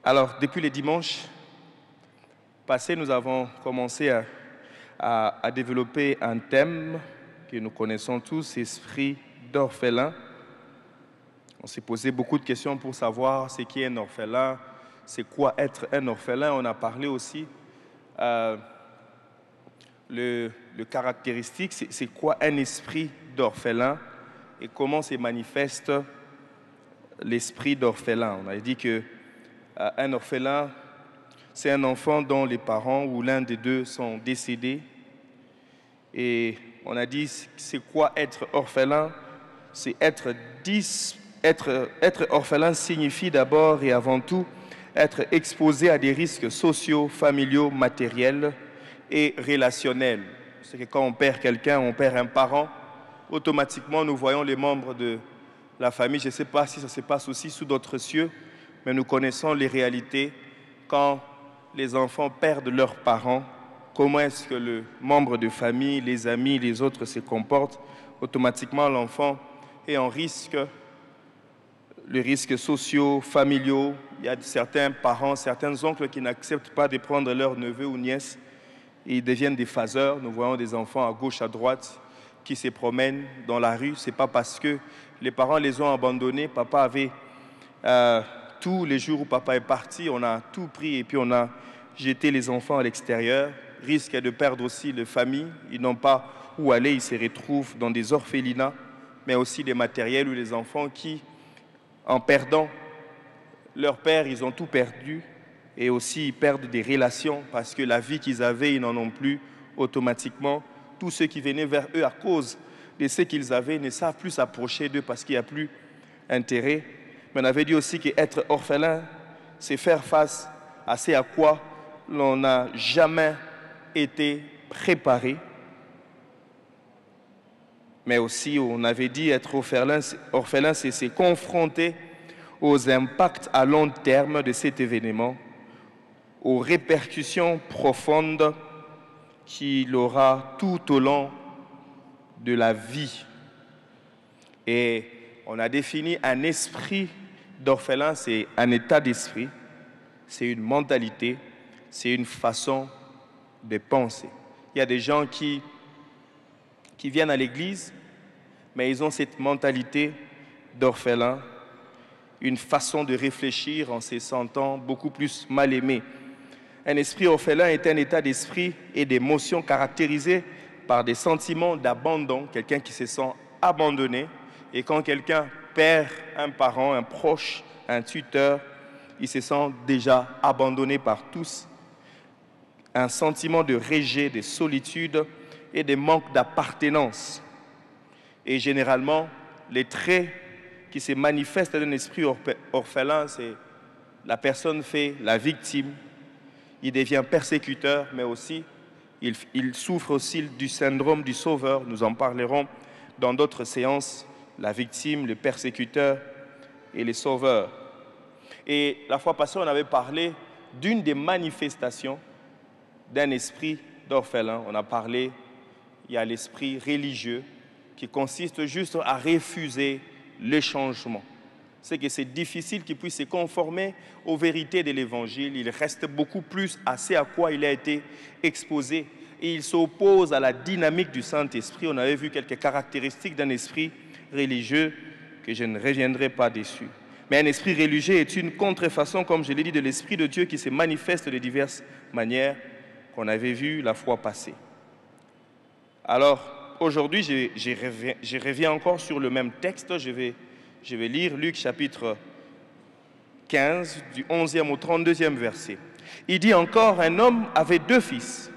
Alors, depuis les dimanches passés, nous avons commencé à développer un thème que nous connaissons tous, esprit d'orphelin. On s'est posé beaucoup de questions pour savoir ce qu'est un orphelin, c'est quoi être un orphelin. On a parlé aussi le caractéristique, c'est quoi un esprit d'orphelin et comment se manifeste l'esprit d'orphelin. On a dit que un orphelin, c'est un enfant dont les parents ou l'un des deux sont décédés. Et on a dit, c'est quoi être orphelin? C'est être orphelin signifie d'abord et avant tout être exposé à des risques sociaux, familiaux, matériels et relationnels. C'est que quand on perd quelqu'un, on perd un parent, automatiquement nous voyons les membres de la famille. Je ne sais pas si ça se passe aussi sous d'autres cieux, mais nous connaissons les réalités quand les enfants perdent leurs parents. Comment est-ce que le membre de famille, les amis, les autres se comportent? Automatiquement, l'enfant est en risque, les risques sociaux, familiaux. Il y a certains parents, certains oncles qui n'acceptent pas de prendre leurs neveux ou nièces. Ils deviennent des phaseurs. Nous voyons des enfants à gauche, à droite qui se promènent dans la rue. Ce n'est pas parce que les parents les ont abandonnés. Papa avait tous les jours où papa est parti, on a tout pris et puis on a jeté les enfants à l'extérieur. Risque de perdre aussi les familles. Ils n'ont pas où aller. Ils se retrouvent dans des orphelinats, mais aussi des matériels où les enfants qui, en perdant leur père, ils ont tout perdu. Et aussi, ils perdent des relations parce que la vie qu'ils avaient, ils n'en ont plus. Automatiquement, tous ceux qui venaient vers eux à cause de ce qu'ils avaient ne savent plus s'approcher d'eux parce qu'il n'y a plus intérêt. Mais on avait dit aussi qu'être orphelin, c'est faire face à ce à quoi l'on n'a jamais été préparé. Mais aussi, on avait dit être orphelin, c'est se confronter aux impacts à long terme de cet événement, aux répercussions profondes qu'il aura tout au long de la vie. Et on a défini un esprit d'orphelin, c'est un état d'esprit, c'est une mentalité, c'est une façon de penser. Il y a des gens qui viennent à l'église, mais ils ont cette mentalité d'orphelin, une façon de réfléchir en se sentant beaucoup plus mal aimé. Un esprit orphelin est un état d'esprit et d'émotion caractérisé par des sentiments d'abandon, quelqu'un qui se sent abandonné. Et quand quelqu'un perd un parent, un proche, un tuteur, il se sent déjà abandonné par tous. Un sentiment de rejet, de solitude et de manque d'appartenance. Et généralement, les traits qui se manifestent d'un esprit orphelin, c'est la personne fait la victime, il devient persécuteur, mais aussi, il souffre aussi du syndrome du sauveur. Nous en parlerons dans d'autres séances, la victime, le persécuteur et les sauveurs. Et la fois passée, on avait parlé d'une des manifestations d'un esprit d'orphelin. On a parlé, il y a l'esprit religieux qui consiste juste à refuser le changement. C'est que c'est difficile qu'il puisse se conformer aux vérités de l'Évangile. Il reste beaucoup plus à ce à quoi il a été exposé. Et il s'oppose à la dynamique du Saint-Esprit. On avait vu quelques caractéristiques d'un esprit religieux que je ne reviendrai pas dessus. Mais un esprit religieux est une contrefaçon, comme je l'ai dit, de l'Esprit de Dieu qui se manifeste de diverses manières qu'on avait vues la fois passée. Alors, aujourd'hui, je reviens encore sur le même texte. Je vais lire Luc chapitre 15, du 11e au 32e verset. Il dit encore, un homme avait 2 fils.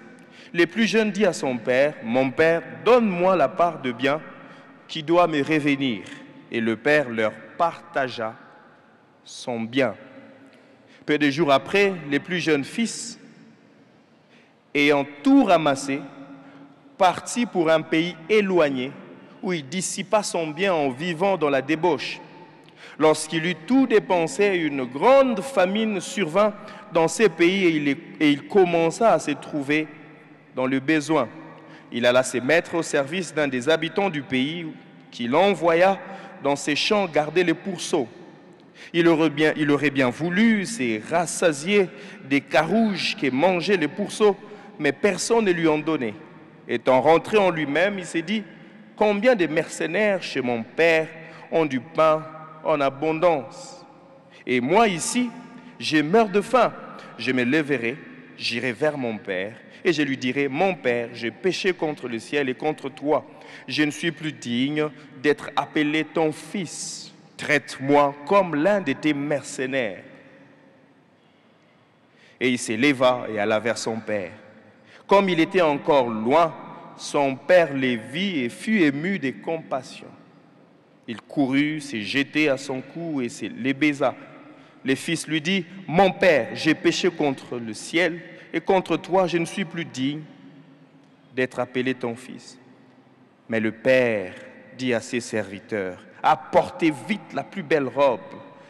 Le plus jeune dit à son père, « Mon père, donne-moi la part de bien qui doit me revenir. » Et le père leur partagea son bien. Peu de jours après, le plus jeune fils, ayant tout ramassé, partit pour un pays éloigné où il dissipa son bien en vivant dans la débauche. Lorsqu'il eut tout dépensé, une grande famine survint dans ces pays et il commença à se trouver dans le besoin. Il alla se mettre au service d'un des habitants du pays qui l'envoya dans ses champs garder les pourceaux. Il aurait bien voulu se rassasier des carouges qui mangeaient les pourceaux, mais personne ne lui en donnait. Étant rentré en lui-même, il s'est dit, combien de mercenaires chez mon père ont du pain en abondance. Et moi ici, je meurs de faim. Je me lèverai, j'irai vers mon père et je lui dirai, mon père, j'ai péché contre le ciel et contre toi. Je ne suis plus digne d'être appelé ton fils. Traite-moi comme l'un de tes mercenaires. Et il s'éleva et alla vers son père. Comme il était encore loin, son père les vit et fut ému de compassion. Il courut, s'est jeté à son cou et les baisa. Le fils lui dit, « Mon père, j'ai péché contre le ciel et contre toi, je ne suis plus digne d'être appelé ton fils. » Mais le père dit à ses serviteurs, « Apportez vite la plus belle robe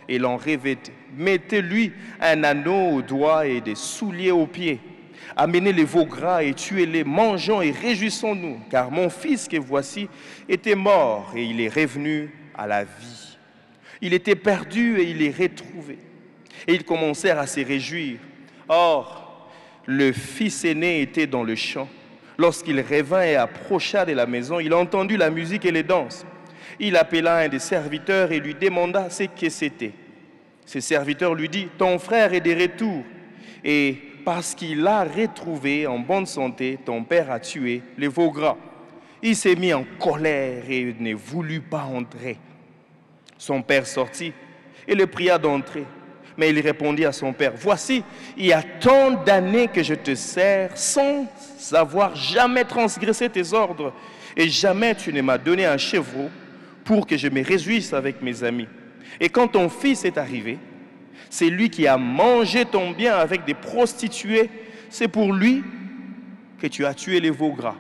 et l'en revêtez. Mettez-lui un anneau au doigt et des souliers aux pieds. Amenez les veaux gras et tuez-les, mangeons et réjouissons-nous, car mon fils que voici était mort et il est revenu à la vie. Il était perdu et il est retrouvé. » Et ils commencèrent à se réjouir. Or, le fils aîné était dans le champ. Lorsqu'il revint et approcha de la maison, il entendit la musique et les danses. Il appela un des serviteurs et lui demanda ce que c'était. Ce serviteur lui dit, « Ton frère est de retour, et parce qu'il l'a retrouvé en bonne santé, ton père a tué les veaux gras. » Il s'est mis en colère et ne voulut pas entrer. Son père sortit et le pria d'entrer. Mais il répondit à son père, « Voici, il y a tant d'années que je te sers sans avoir jamais transgressé tes ordres, et jamais tu ne m'as donné un chevreau pour que je me réjouisse avec mes amis. Et quand ton fils est arrivé, c'est lui qui a mangé ton bien avec des prostituées, c'est pour lui que tu as tué les veaux gras. »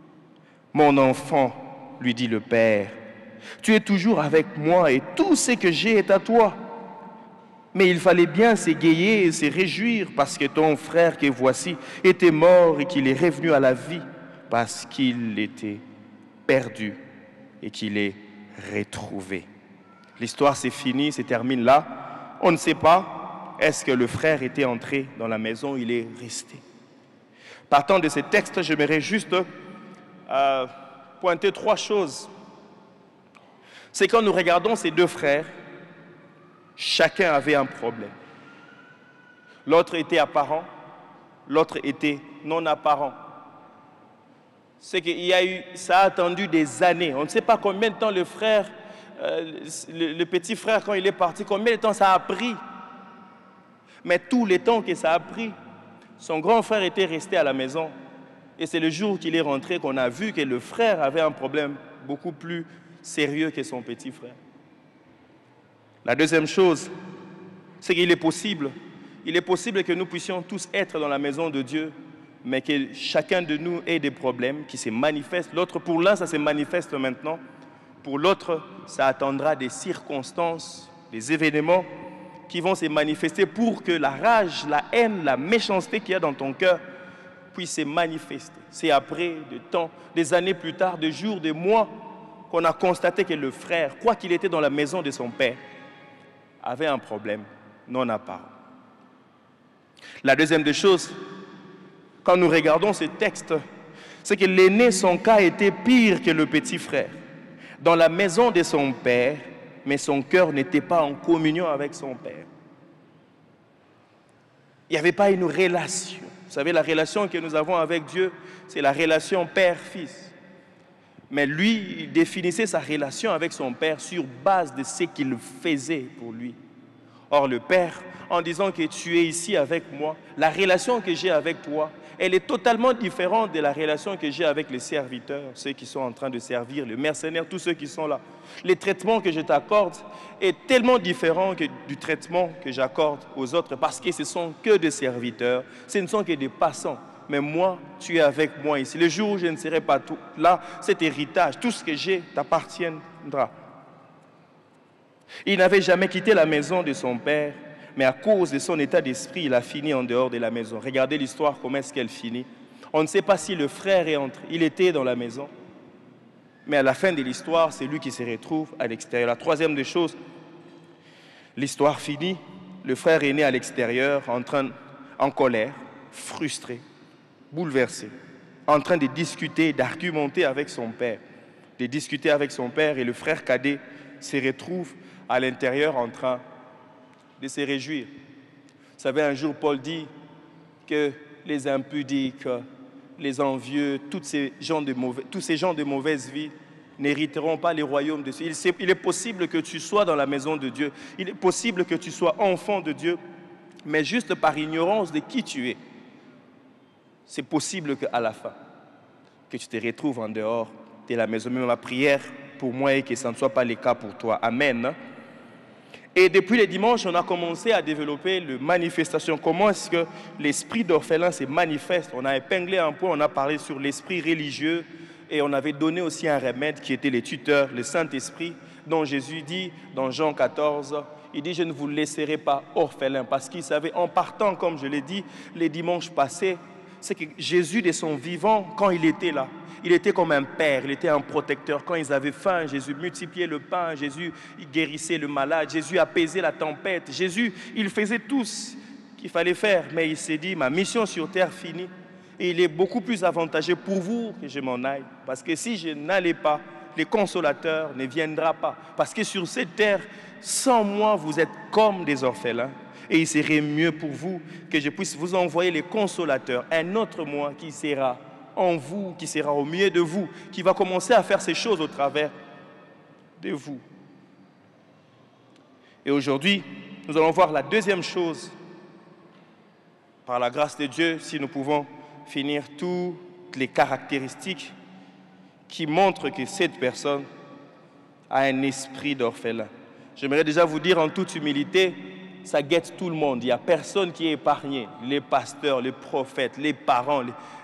« Mon enfant, lui dit le père, tu es toujours avec moi et tout ce que j'ai est à toi. Mais il fallait bien s'égayer et se réjouir parce que ton frère que voici était mort et qu'il est revenu à la vie, parce qu'il était perdu et qu'il est retrouvé. » L'histoire s'est finie, se termine là. On ne sait pas, est-ce que le frère était entré dans la maison, il est resté. Partant de ce texte, j'aimerais juste pointer trois choses. C'est quand nous regardons ces deux frères, chacun avait un problème. L'autre était apparent, l'autre était non apparent. C'est qu'il y a eu, ça a attendu des années. On ne sait pas combien de temps le frère, le petit frère, quand il est parti, combien de temps ça a pris. Mais tous les temps que ça a pris, son grand frère était resté à la maison. Et c'est le jour qu'il est rentré qu'on a vu que le frère avait un problème beaucoup plus sérieux que son petit frère. La deuxième chose, c'est qu'il est possible que nous puissions tous être dans la maison de Dieu, mais que chacun de nous ait des problèmes qui se manifestent. L'autre, pour l'un, ça se manifeste maintenant. Pour l'autre, ça attendra des circonstances, des événements qui vont se manifester pour que la rage, la haine, la méchanceté qu'il y a dans ton cœur puisse se manifester. C'est après, des années plus tard, des jours, des mois, qu'on a constaté que le frère, quoi qu'il était dans la maison de son père, avait un problème non apparent. La deuxième des choses, quand nous regardons ce texte, c'est que l'aîné, son cas était pire que le petit frère. Dans la maison de son père, mais son cœur n'était pas en communion avec son père. Il n'y avait pas une relation. Vous savez, la relation que nous avons avec Dieu, c'est la relation père-fils. Mais lui, il définissait sa relation avec son père sur base de ce qu'il faisait pour lui. Or, le père, en disant que tu es ici avec moi, la relation que j'ai avec toi, elle est totalement différente de la relation que j'ai avec les serviteurs, ceux qui sont en train de servir, les mercenaires, tous ceux qui sont là. Le traitement que je t'accorde est tellement différent du traitement que j'accorde aux autres parce que ce ne sont que des serviteurs, ce ne sont que des passants. Mais moi, tu es avec moi ici. Le jour où je ne serai pas là, cet héritage, tout ce que j'ai t'appartiendra. Il n'avait jamais quitté la maison de son père, mais à cause de son état d'esprit, il a fini en dehors de la maison. Regardez l'histoire, comment est-ce qu'elle finit. On ne sait pas si le frère est entré. Il était dans la maison, mais à la fin de l'histoire, c'est lui qui se retrouve à l'extérieur. La troisième des choses, L'histoire finie, le frère aîné à l'extérieur, en colère, frustré, bouleversé, en train de discuter, d'argumenter avec son père. De discuter avec son père et le frère cadet se retrouve à l'intérieur en train de se réjouir. Vous savez, un jour, Paul dit que les impudiques, les envieux, tous ces gens de mauvaise vie n'hériteront pas les royaumes de Dieu. Il est possible que tu sois dans la maison de Dieu. Il est possible que tu sois enfant de Dieu, mais juste par ignorance de qui tu es. C'est possible qu'à la fin, que tu te retrouves en dehors de la maison. Même ma prière pour moi est que ça ne soit pas le cas pour toi. Amen. Et depuis les dimanches, on a commencé à développer la manifestation. Comment est-ce que l'esprit d'orphelin se manifeste? On a épinglé un point, on a parlé sur l'esprit religieux et on avait donné aussi un remède qui était les tuteurs, le Saint-Esprit, dont Jésus dit dans Jean 14, il dit « Je ne vous laisserai pas orphelin » parce qu'il savait, en partant, comme je l'ai dit, les dimanches passés, c'est que Jésus, de son vivant, quand il était là, il était comme un père, il était un protecteur. Quand ils avaient faim, Jésus multipliait le pain, Jésus il guérissait le malade, Jésus apaisait la tempête. Jésus, il faisait tout ce qu'il fallait faire, mais il s'est dit, ma mission sur terre finie, et il est beaucoup plus avantageux pour vous que je m'en aille. Parce que si je n'allais pas, le consolateur ne viendra pas. Parce que sur cette terre, sans moi, vous êtes comme des orphelins. Et il serait mieux pour vous que je puisse vous envoyer les consolateurs, un autre moi qui sera en vous, qui sera au milieu de vous, qui va commencer à faire ces choses au travers de vous. Et aujourd'hui, nous allons voir la deuxième chose. Par la grâce de Dieu, si nous pouvons finir toutes les caractéristiques qui montrent que cette personne a un esprit d'orphelin. J'aimerais déjà vous dire en toute humilité, ça guette tout le monde. Il n'y a personne qui est épargné. Les pasteurs, les prophètes, les parents,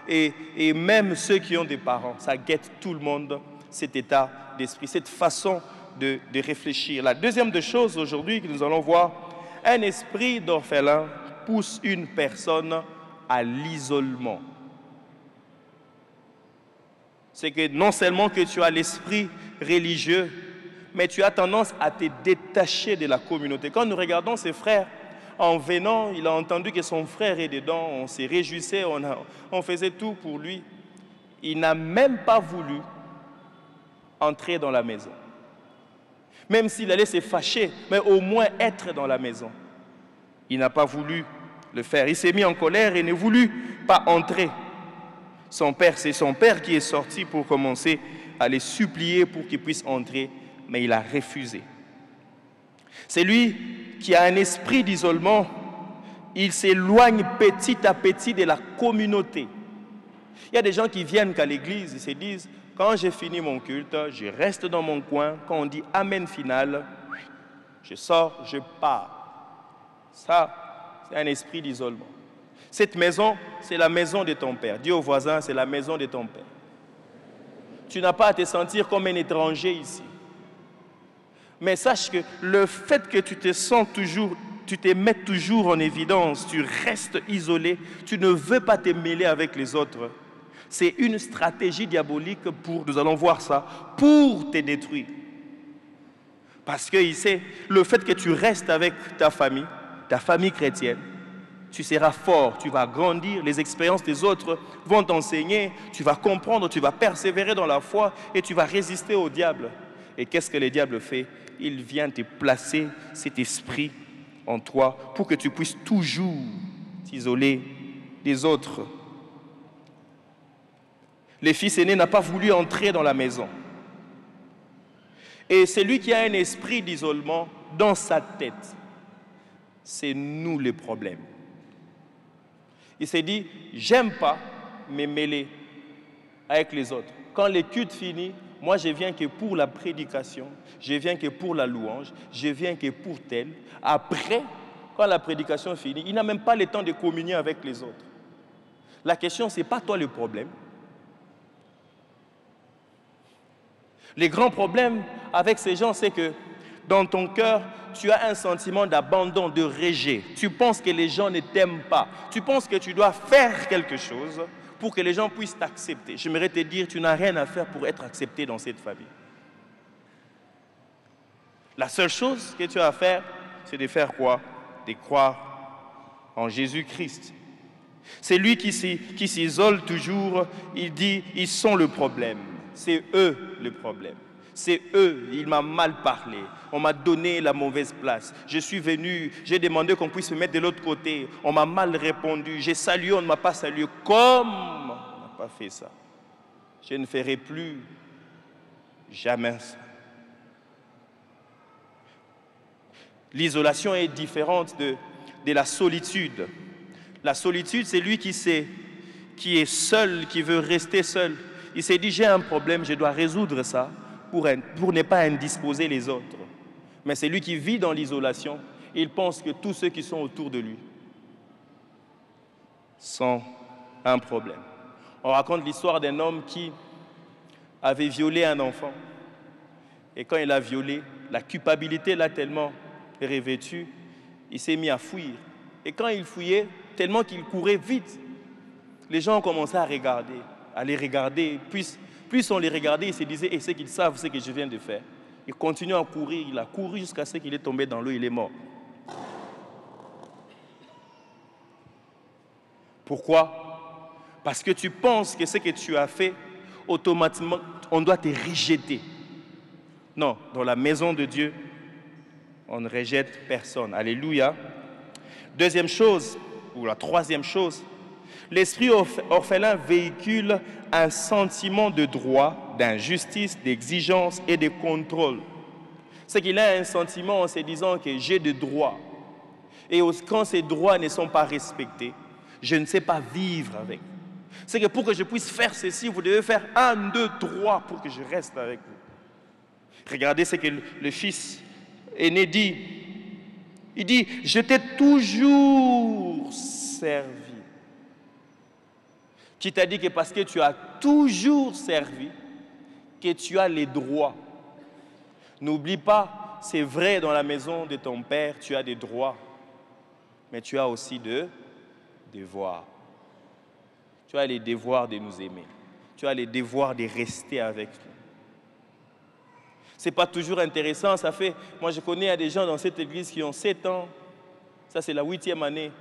et même ceux qui ont des parents. Ça guette tout le monde, cet état d'esprit, cette façon de réfléchir. La deuxième des choses aujourd'hui que nous allons voir, un esprit d'orphelin pousse une personne à l'isolement. C'est que non seulement que tu as l'esprit religieux, mais tu as tendance à te détacher de la communauté. Quand nous regardons ses frères, en venant, il a entendu que son frère est dedans, on se réjouissait, on faisait tout pour lui. Il n'a même pas voulu entrer dans la maison. Même s'il allait se fâcher, mais au moins être dans la maison. Il n'a pas voulu le faire. Il s'est mis en colère et ne voulut pas entrer. Son père, c'est son père qui est sorti pour commencer à les supplier pour qu'il puisse entrer, mais il a refusé. C'est lui qui a un esprit d'isolement. Il s'éloigne petit à petit de la communauté. Il y a des gens qui viennent qu'à l'église, ils se disent, quand j'ai fini mon culte, je reste dans mon coin. Quand on dit Amen final, je sors, je pars. Ça, c'est un esprit d'isolement. Cette maison, c'est la maison de ton père. Dis au voisin, c'est la maison de ton père. Tu n'as pas à te sentir comme un étranger ici. Mais sache que le fait que tu te sens toujours, tu te mets toujours en évidence, tu restes isolé, tu ne veux pas te mêler avec les autres, c'est une stratégie diabolique pour, nous allons voir ça, pour te détruire. Parce qu'il sait, le fait que tu restes avec ta famille chrétienne, tu seras fort, tu vas grandir, les expériences des autres vont t'enseigner, tu vas comprendre, tu vas persévérer dans la foi et tu vas résister au diable. Et qu'est-ce que le diable fait? Il vient te placer cet esprit en toi pour que tu puisses toujours t'isoler des autres. Le fils aîné n'a pas voulu entrer dans la maison. Et celui qui a un esprit d'isolement dans sa tête, c'est nous le problème. Il s'est dit, j'aime pas me mêler avec les autres. Quand le culte finit, moi je viens que pour la prédication, je viens que pour la louange, je viens que pour tel. Après, quand la prédication finit, il n'a même pas le temps de communier avec les autres. La question, ce n'est pas toi le problème. Le grand problème avec ces gens, c'est que dans ton cœur, tu as un sentiment d'abandon, de rejet. Tu penses que les gens ne t'aiment pas. Tu penses que tu dois faire quelque chose pour que les gens puissent t'accepter. J'aimerais te dire, tu n'as rien à faire pour être accepté dans cette famille. La seule chose que tu as à faire, c'est de faire quoi? De croire en Jésus-Christ. C'est lui qui s'isole toujours, il dit, ils sont le problème. C'est eux le problème. C'est eux, il m'a mal parlé, on m'a donné la mauvaise place. Je suis venu, j'ai demandé qu'on puisse me mettre de l'autre côté, on m'a mal répondu, j'ai salué, on ne m'a pas salué. Comme on n'a pas fait ça, je ne ferai plus jamais ça. L'isolation est différente de la solitude. La solitude, c'est lui qui est seul, qui veut rester seul. Il s'est dit, j'ai un problème, je dois résoudre ça pour ne pas indisposer les autres. Mais c'est lui qui vit dans l'isolation. Il pense que tous ceux qui sont autour de lui sont un problème. On raconte l'histoire d'un homme qui avait violé un enfant. Et quand il a violé, la culpabilité l'a tellement revêtu, il s'est mis à fuir. Et quand il fouillait, tellement qu'il courait vite, les gens ont commencé à les regarder. Plus on les regardait, ils se disaient, et c'est qu'ils savent ce que je viens de faire. Il continue à courir, il a couru jusqu'à ce qu'il est tombé dans l'eau, il est mort. Pourquoi? Parce que tu penses que ce que tu as fait, automatiquement, on doit te rejeter. Non, dans la maison de Dieu, on ne rejette personne. Alléluia. Deuxième chose, ou la troisième chose, l'esprit orphelin véhicule un sentiment de droit, d'injustice, d'exigence et de contrôle. C'est qu'il a un sentiment en se disant que j'ai des droits. Et quand ces droits ne sont pas respectés, je ne sais pas vivre avec. C'est que pour que je puisse faire ceci, vous devez faire 1, 2, 3 pour que je reste avec vous. Regardez ce que le fils aîné dit. Il dit, je t'ai toujours servi. Qui t'a dit que parce que tu as toujours servi, que tu as les droits. N'oublie pas, c'est vrai dans la maison de ton père, tu as des droits, mais tu as aussi des devoirs. Tu as les devoirs de nous aimer. Tu as les devoirs de rester avec nous. Ce n'est pas toujours intéressant, ça fait... Moi, je connais des gens dans cette église qui ont 7 ans. Ça, c'est la 8e année.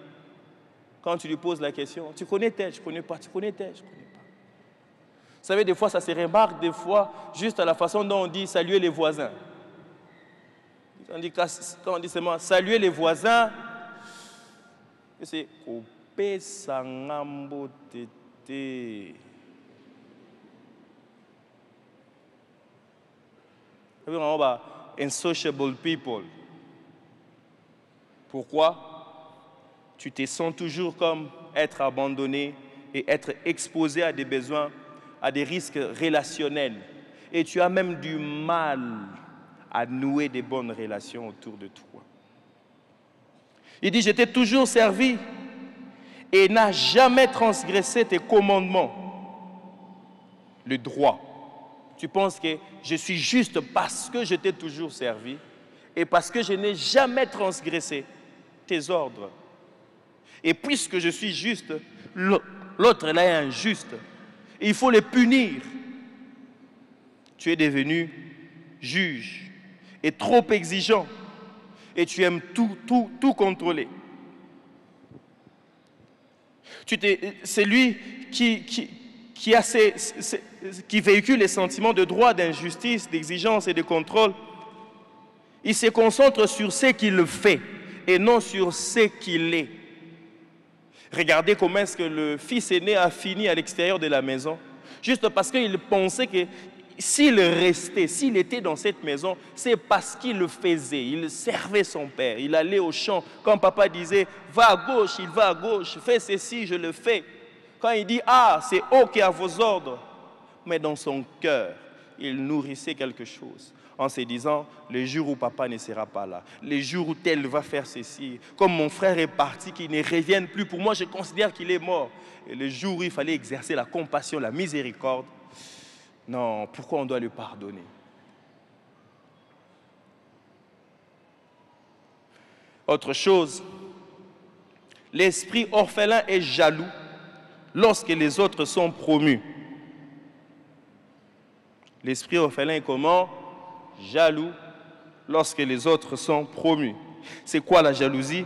Quand tu lui poses la question, tu connais tel, je ne connais pas, tu connais tel, je ne connais pas. Vous savez, des fois, ça se remarque, des fois, juste à la façon dont on dit saluer les voisins. Quand on dit seulement saluer les voisins, c'est Kope Sangambo Tete. Unsociable people. Pourquoi? Tu te sens toujours comme être abandonné et être exposé à des besoins, à des risques relationnels. Et tu as même du mal à nouer des bonnes relations autour de toi. Il dit, je t'ai toujours servi et n'a jamais transgressé tes commandements. Le droit. Tu penses que je suis juste parce que je t'ai toujours servi et parce que je n'ai jamais transgressé tes ordres. Et puisque je suis juste, l'autre là est injuste. Et il faut les punir. Tu es devenu juge et trop exigeant. Et tu aimes tout contrôler. C'est lui qui véhicule les sentiments de droit, d'injustice, d'exigence et de contrôle. Il se concentre sur ce qu'il fait et non sur ce qu'il est. Regardez comment est-ce que le fils aîné a fini à l'extérieur de la maison. Juste parce qu'il pensait que s'il restait, s'il était dans cette maison, c'est parce qu'il le faisait. Il servait son père. Il allait au champ. Quand papa disait, va à gauche, il va à gauche. Fais ceci, je le fais. Quand il dit, ah, c'est OK à vos ordres. Mais dans son cœur, il nourrissait quelque chose. En se disant, le jour où papa ne sera pas là, le jour où tel va faire ceci, comme mon frère est parti, qu'il ne revienne plus, pour moi je considère qu'il est mort. Et le jour où il fallait exercer la compassion, la miséricorde, non, pourquoi on doit le pardonner? Autre chose, l'esprit orphelin est jaloux lorsque les autres sont promus. L'esprit orphelin est comment? Jaloux lorsque les autres sont promus. C'est quoi la jalousie?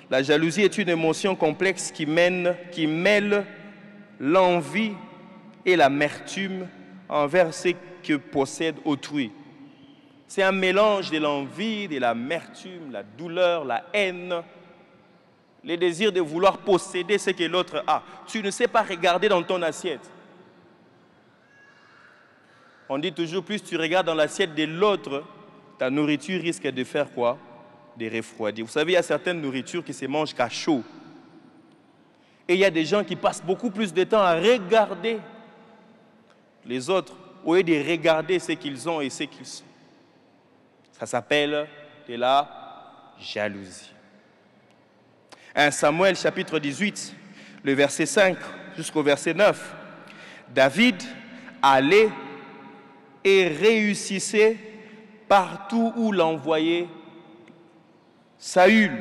La jalousie est une émotion complexe qui mêle l'envie et l'amertume envers ce que possède autrui. C'est un mélange de l'envie, de l'amertume, la douleur, la haine, les désirs de vouloir posséder ce que l'autre a. Tu ne sais pas regarder dans ton assiette. On dit toujours, plus tu regardes dans l'assiette de l'autre, ta nourriture risque de faire quoi? De refroidir. Vous savez, il y a certaines nourritures qui se mangent qu'à chaud. Et il y a des gens qui passent beaucoup plus de temps à regarder les autres au lieu de regarder ce qu'ils ont et ce qu'ils sont. Ça s'appelle de la jalousie. 1 Samuel chapitre 18, le verset 5 jusqu'au verset 9. David allait et réussissait partout où l'envoyait Saül.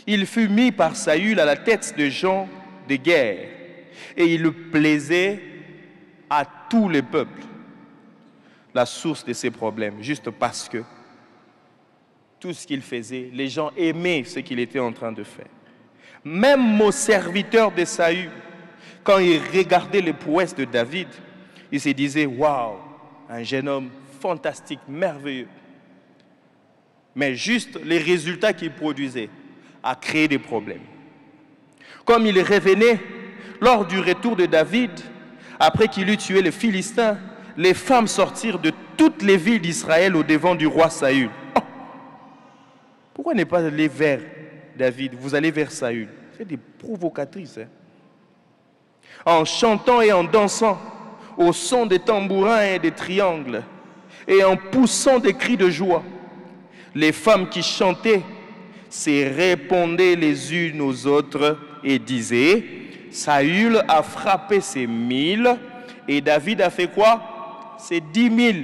Il fut mis par Saül à la tête de gens de guerre et il plaisait à tous les peuples. La source de ses problèmes, juste parce que tout ce qu'il faisait, les gens aimaient ce qu'il était en train de faire. Même aux serviteurs de Saül, quand ils regardaient les prouesses de David, ils se disaient, waouh, un jeune homme fantastique, merveilleux. Mais juste les résultats qu'il produisait a créé des problèmes. Comme il revenait lors du retour de David, après qu'il eut tué les Philistins, les femmes sortirent de toutes les villes d'Israël au devant du roi Saül. Oh, pourquoi ne pas aller vers David? Vous allez vers Saül. C'est des provocatrices. En chantant et en dansant, au son des tambourins et des triangles, et en poussant des cris de joie, les femmes qui chantaient se répondaient les unes aux autres et disaient, Saül a frappé ses 1000 et David a fait quoi? Ses 10 000.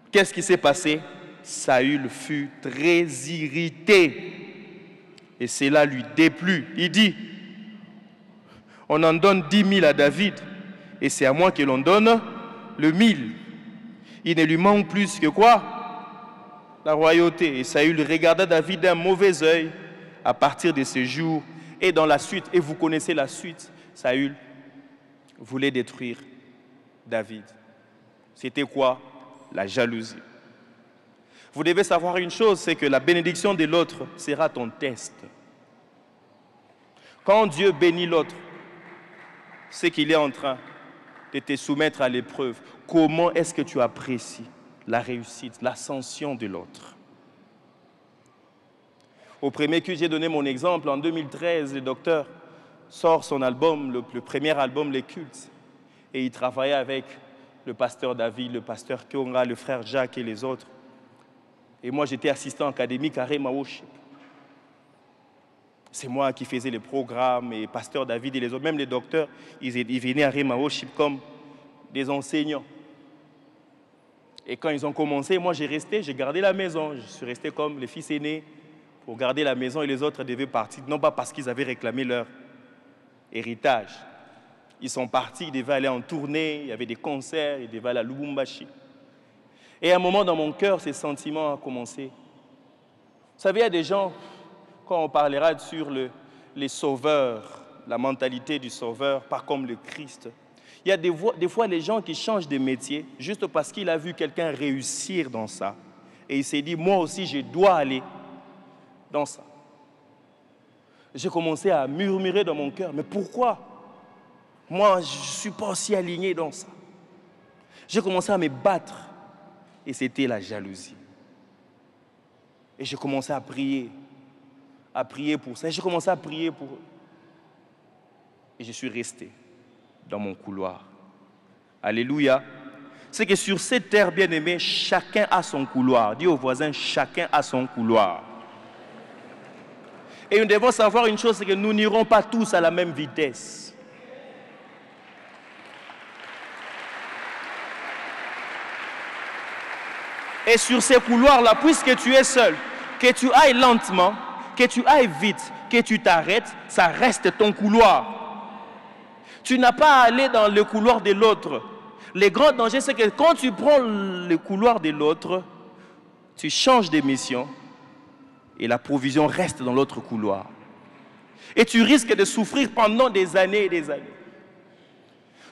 Qu'est-ce qui s'est passé? Saül fut très irrité et cela lui déplut. Il dit, on en donne 10 000 à David et c'est à moi que l'on donne le 1000. Il ne lui manque plus que quoi? La royauté. Et Saül regarda David d'un mauvais œil à partir de ce jour et dans la suite. Et vous connaissez la suite. Saül voulait détruire David. C'était quoi? La jalousie. Vous devez savoir une chose, c'est que la bénédiction de l'autre sera ton test. Quand Dieu bénit l'autre, c'est qu'il est en train de te soumettre à l'épreuve. Comment est-ce que tu apprécies la réussite, l'ascension de l'autre? Au premier que j'ai donné mon exemple, en 2013, le docteur sort son album, le premier album, Les Cultes. Et il travaillait avec le pasteur David, le pasteur Kionga, le frère Jacques et les autres. Et moi, j'étais assistant académique à Rhema Worship. C'est moi qui faisais les programmes, et pasteur David et les autres, même les docteurs, ils venaient à Rhema Worship comme des enseignants. Et quand ils ont commencé, moi j'ai gardé la maison. Je suis resté comme les fils aînés pour garder la maison et les autres devaient partir. Non pas parce qu'ils avaient réclamé leur héritage. Ils sont partis, ils devaient aller en tournée, il y avait des concerts, ils devaient aller à Lubumbashi. Et à un moment dans mon cœur, ces sentiments ont commencé. Vous savez, il y a des gens, quand on parlera sur les sauveurs, la mentalité du sauveur, pas comme le Christ. Il y a des fois les gens qui changent de métier juste parce qu'il a vu quelqu'un réussir dans ça. Et il s'est dit, moi aussi, je dois aller dans ça. J'ai commencé à murmurer dans mon cœur, mais pourquoi? Moi, je ne suis pas aussi aligné dans ça. J'ai commencé à me battre et c'était la jalousie. Et j'ai commencé à prier pour ça. Et j'ai commencé à prier pour eux. Et je suis resté dans mon couloir. Alléluia. C'est que sur cette terre bien-aimée, chacun a son couloir. Dis au voisin, chacun a son couloir. Et nous devons savoir une chose, c'est que nous n'irons pas tous à la même vitesse. Et sur ces couloirs-là, puisque tu es seul, que tu ailles lentement, que tu ailles vite, que tu t'arrêtes, ça reste ton couloir. Tu n'as pas à aller dans le couloir de l'autre. Le grand danger, c'est que quand tu prends le couloir de l'autre, tu changes de mission et la provision reste dans l'autre couloir. Et tu risques de souffrir pendant des années et des années.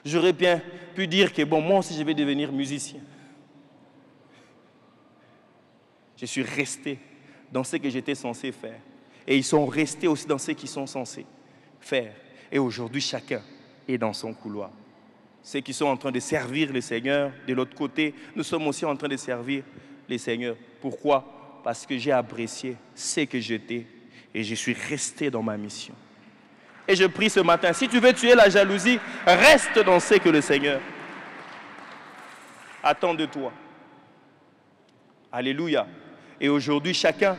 J'aurais bien pu dire que bon, moi aussi je vais devenir musicien. Je suis resté dans ce que j'étais censé faire. Et ils sont restés aussi dans ce qu'ils sont censés faire. Et aujourd'hui, chacun est dans son couloir. Ceux qui sont en train de servir le Seigneur, de l'autre côté, nous sommes aussi en train de servir le Seigneur. Pourquoi? Parce que j'ai apprécié ce que j'étais et je suis resté dans ma mission. Et je prie ce matin, si tu veux tuer la jalousie, reste dans ce que le Seigneur attend de toi. Alléluia. Et aujourd'hui, chacun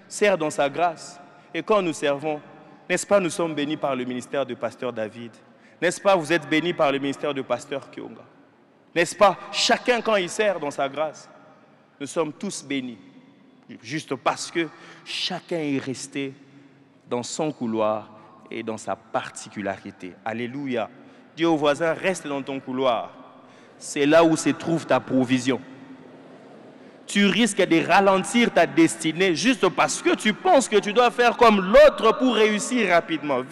sert dans sa grâce. Et quand nous servons, n'est-ce pas, nous sommes bénis par le ministère de Pasteur David. N'est-ce pas, vous êtes bénis par le ministère de Pasteur Kionga. N'est-ce pas, chacun quand il sert dans sa grâce, nous sommes tous bénis. Juste parce que chacun est resté dans son couloir et dans sa particularité. Alléluia. Dis au voisin, reste dans ton couloir. C'est là où se trouve ta provision. Tu risques de ralentir ta destinée juste parce que tu penses que tu dois faire comme l'autre pour réussir rapidement.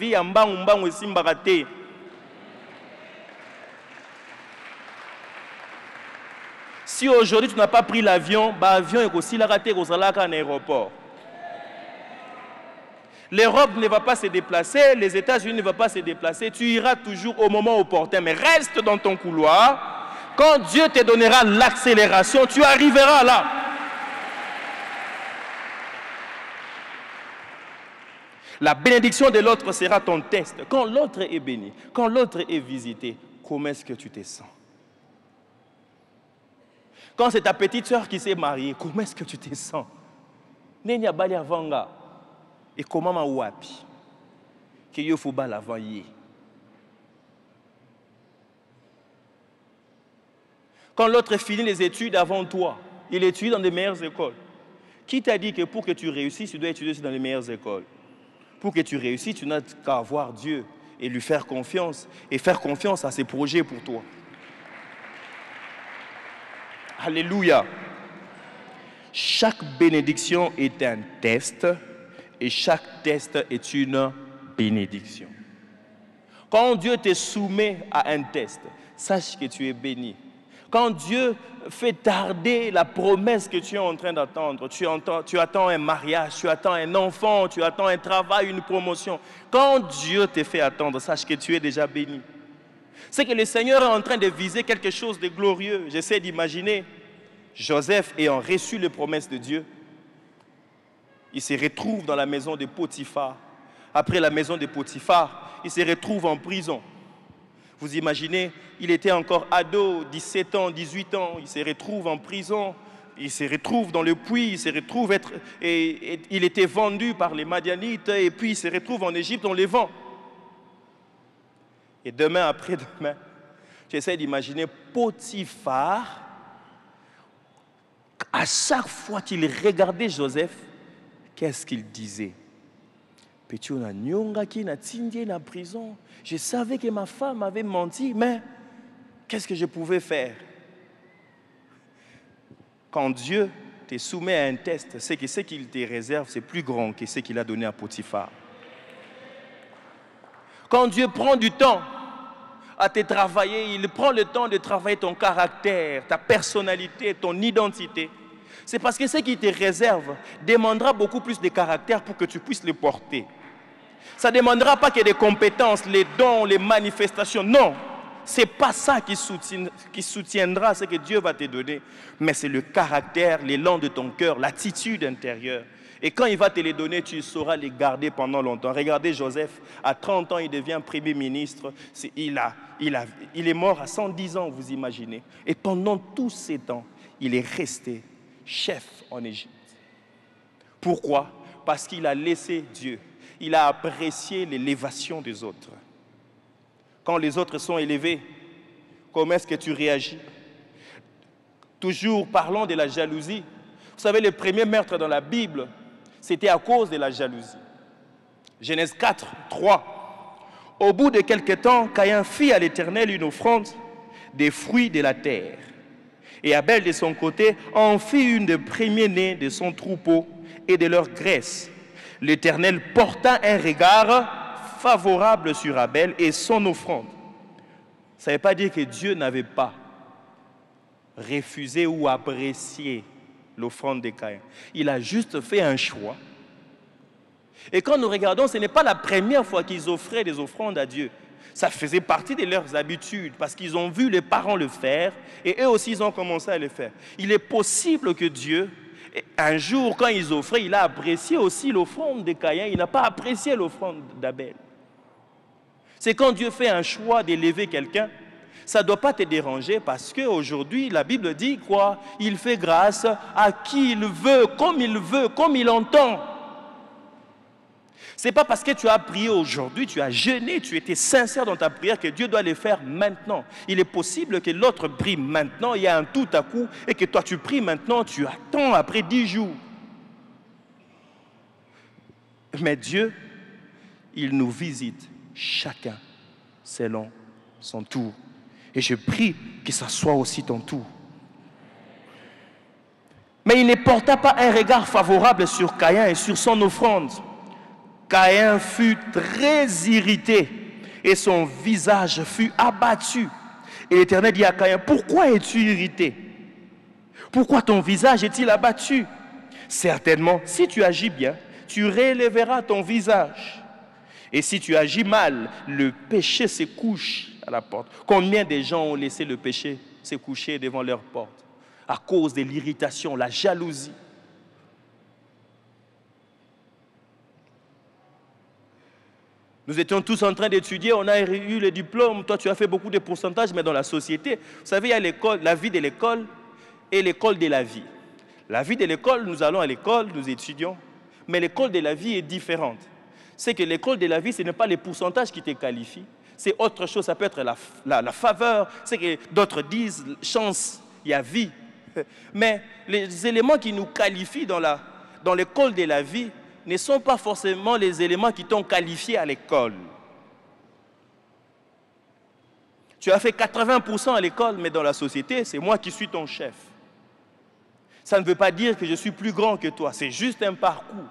Si aujourd'hui tu n'as pas pris l'avion, l'avion est aussi raté en aéroport. L'Europe ne va pas se déplacer, les États-Unis ne vont pas se déplacer. Tu iras toujours au moment opportun, mais reste dans ton couloir. Quand Dieu te donnera l'accélération, tu arriveras là. La bénédiction de l'autre sera ton test. Quand l'autre est béni, quand l'autre est visité, comment est-ce que tu te sens? Quand c'est ta petite soeur qui s'est mariée, comment est-ce que tu te sens? Nenya bali avanga. Et comment ma wapi? Que yo faut bal avant yé. Quand l'autre finit les études avant toi, il étudie dans des meilleures écoles. Qui t'a dit que pour que tu réussisses, tu dois étudier dans les meilleures écoles? Pour que tu réussisses, tu n'as qu'à avoir Dieu et lui faire confiance et faire confiance à ses projets pour toi. Alléluia. Chaque bénédiction est un test et chaque test est une bénédiction. Quand Dieu te soumet à un test, sache que tu es béni. Quand Dieu fait tarder la promesse que tu es en train d'attendre, tu attends un mariage, tu attends un enfant, tu attends un travail, une promotion. Quand Dieu te fait attendre, sache que tu es déjà béni. C'est que le Seigneur est en train de viser quelque chose de glorieux. J'essaie d'imaginer Joseph ayant reçu les promesses de Dieu. Il se retrouve dans la maison de Potiphar. Après la maison de Potiphar, il se retrouve en prison. Vous imaginez, il était encore ado, 17 ans, 18 ans, il se retrouve en prison, il se retrouve dans le puits, il se retrouve il était vendu par les Madianites et puis il se retrouve en Égypte, on les vend. Et demain après demain, j'essaie d'imaginer Potiphar, à chaque fois qu'il regardait Joseph, qu'est-ce qu'il disait? Prison. Je savais que ma femme avait menti, mais qu'est-ce que je pouvais faire? Quand Dieu te soumet à un test, c'est que ce qu'il te réserve, c'est plus grand que ce qu'il a donné à Potiphar. Quand Dieu prend du temps à te travailler, il prend le temps de travailler ton caractère, ta personnalité, ton identité. C'est parce que ce qu'il te réserve demandera beaucoup plus de caractère pour que tu puisses le porter. Ça ne demandera pas que des compétences, les dons, les manifestations. Non, ce n'est pas ça qui soutiendra ce que Dieu va te donner. Mais c'est le caractère, l'élan de ton cœur, l'attitude intérieure. Et quand il va te les donner, tu sauras les garder pendant longtemps. Regardez Joseph, à 30 ans, il devient Premier ministre. Il est mort à 110 ans, vous imaginez. Et pendant tous ces temps, il est resté chef en Égypte. Pourquoi? Parce qu'il a laissé Dieu. Il a apprécié l'élévation des autres. Quand les autres sont élevés, comment est-ce que tu réagis? Toujours parlons de la jalousie. Vous savez, le premier meurtre dans la Bible, c'était à cause de la jalousie. Genèse 4, 3. Au bout de quelque temps, Caïn fit à l'Éternel une offrande des fruits de la terre. Et Abel, de son côté, en fit une des premiers-nés de son troupeau et de leur graisse. L'Éternel porta un regard favorable sur Abel et son offrande. Ça ne veut pas dire que Dieu n'avait pas refusé ou apprécié l'offrande de Caïn. Il a juste fait un choix. Et quand nous regardons, ce n'est pas la première fois qu'ils offraient des offrandes à Dieu. Ça faisait partie de leurs habitudes parce qu'ils ont vu les parents le faire et eux aussi ils ont commencé à le faire. Il est possible que Dieu, un jour quand ils offraient, il a apprécié aussi l'offrande de Caïn, il n'a pas apprécié l'offrande d'Abel. C'est quand Dieu fait un choix d'élever quelqu'un, ça ne doit pas te déranger parce qu'aujourd'hui, la Bible dit quoi? Il fait grâce à qui il veut, comme il entend. Ce n'est pas parce que tu as prié aujourd'hui, tu as jeûné, tu étais sincère dans ta prière que Dieu doit le faire maintenant. Il est possible que l'autre prie maintenant, il y a un tout à coup, et que toi tu pries maintenant, tu attends après 10 jours. Mais Dieu, il nous visite chacun selon son tour. Et je prie que ça soit aussi ton tour. Mais il ne porta pas un regard favorable sur Caïn et sur son offrande. Caïn fut très irrité et son visage fut abattu. Et l'Éternel dit à Caïn, pourquoi es-tu irrité? Pourquoi ton visage est-il abattu? Certainement, si tu agis bien, tu relèveras ton visage. Et si tu agis mal, le péché se couche à la porte. Combien de gens ont laissé le péché se coucher devant leur porte à cause de l'irritation, la jalousie? Nous étions tous en train d'étudier, on a eu le diplôme, toi tu as fait beaucoup de pourcentages, mais dans la société, vous savez, il y a l'école, la vie de l'école et l'école de la vie. La vie de l'école, nous allons à l'école, nous étudions, mais l'école de la vie est différente. C'est que l'école de la vie, ce n'est pas les pourcentages qui te qualifient, c'est autre chose, ça peut être la faveur, c'est que d'autres disent chance, il y a vie. Mais les éléments qui nous qualifient dans l'école de la vie, ne sont pas forcément les éléments qui t'ont qualifié à l'école. Tu as fait 80% à l'école, mais dans la société, c'est moi qui suis ton chef. Ça ne veut pas dire que je suis plus grand que toi, c'est juste un parcours.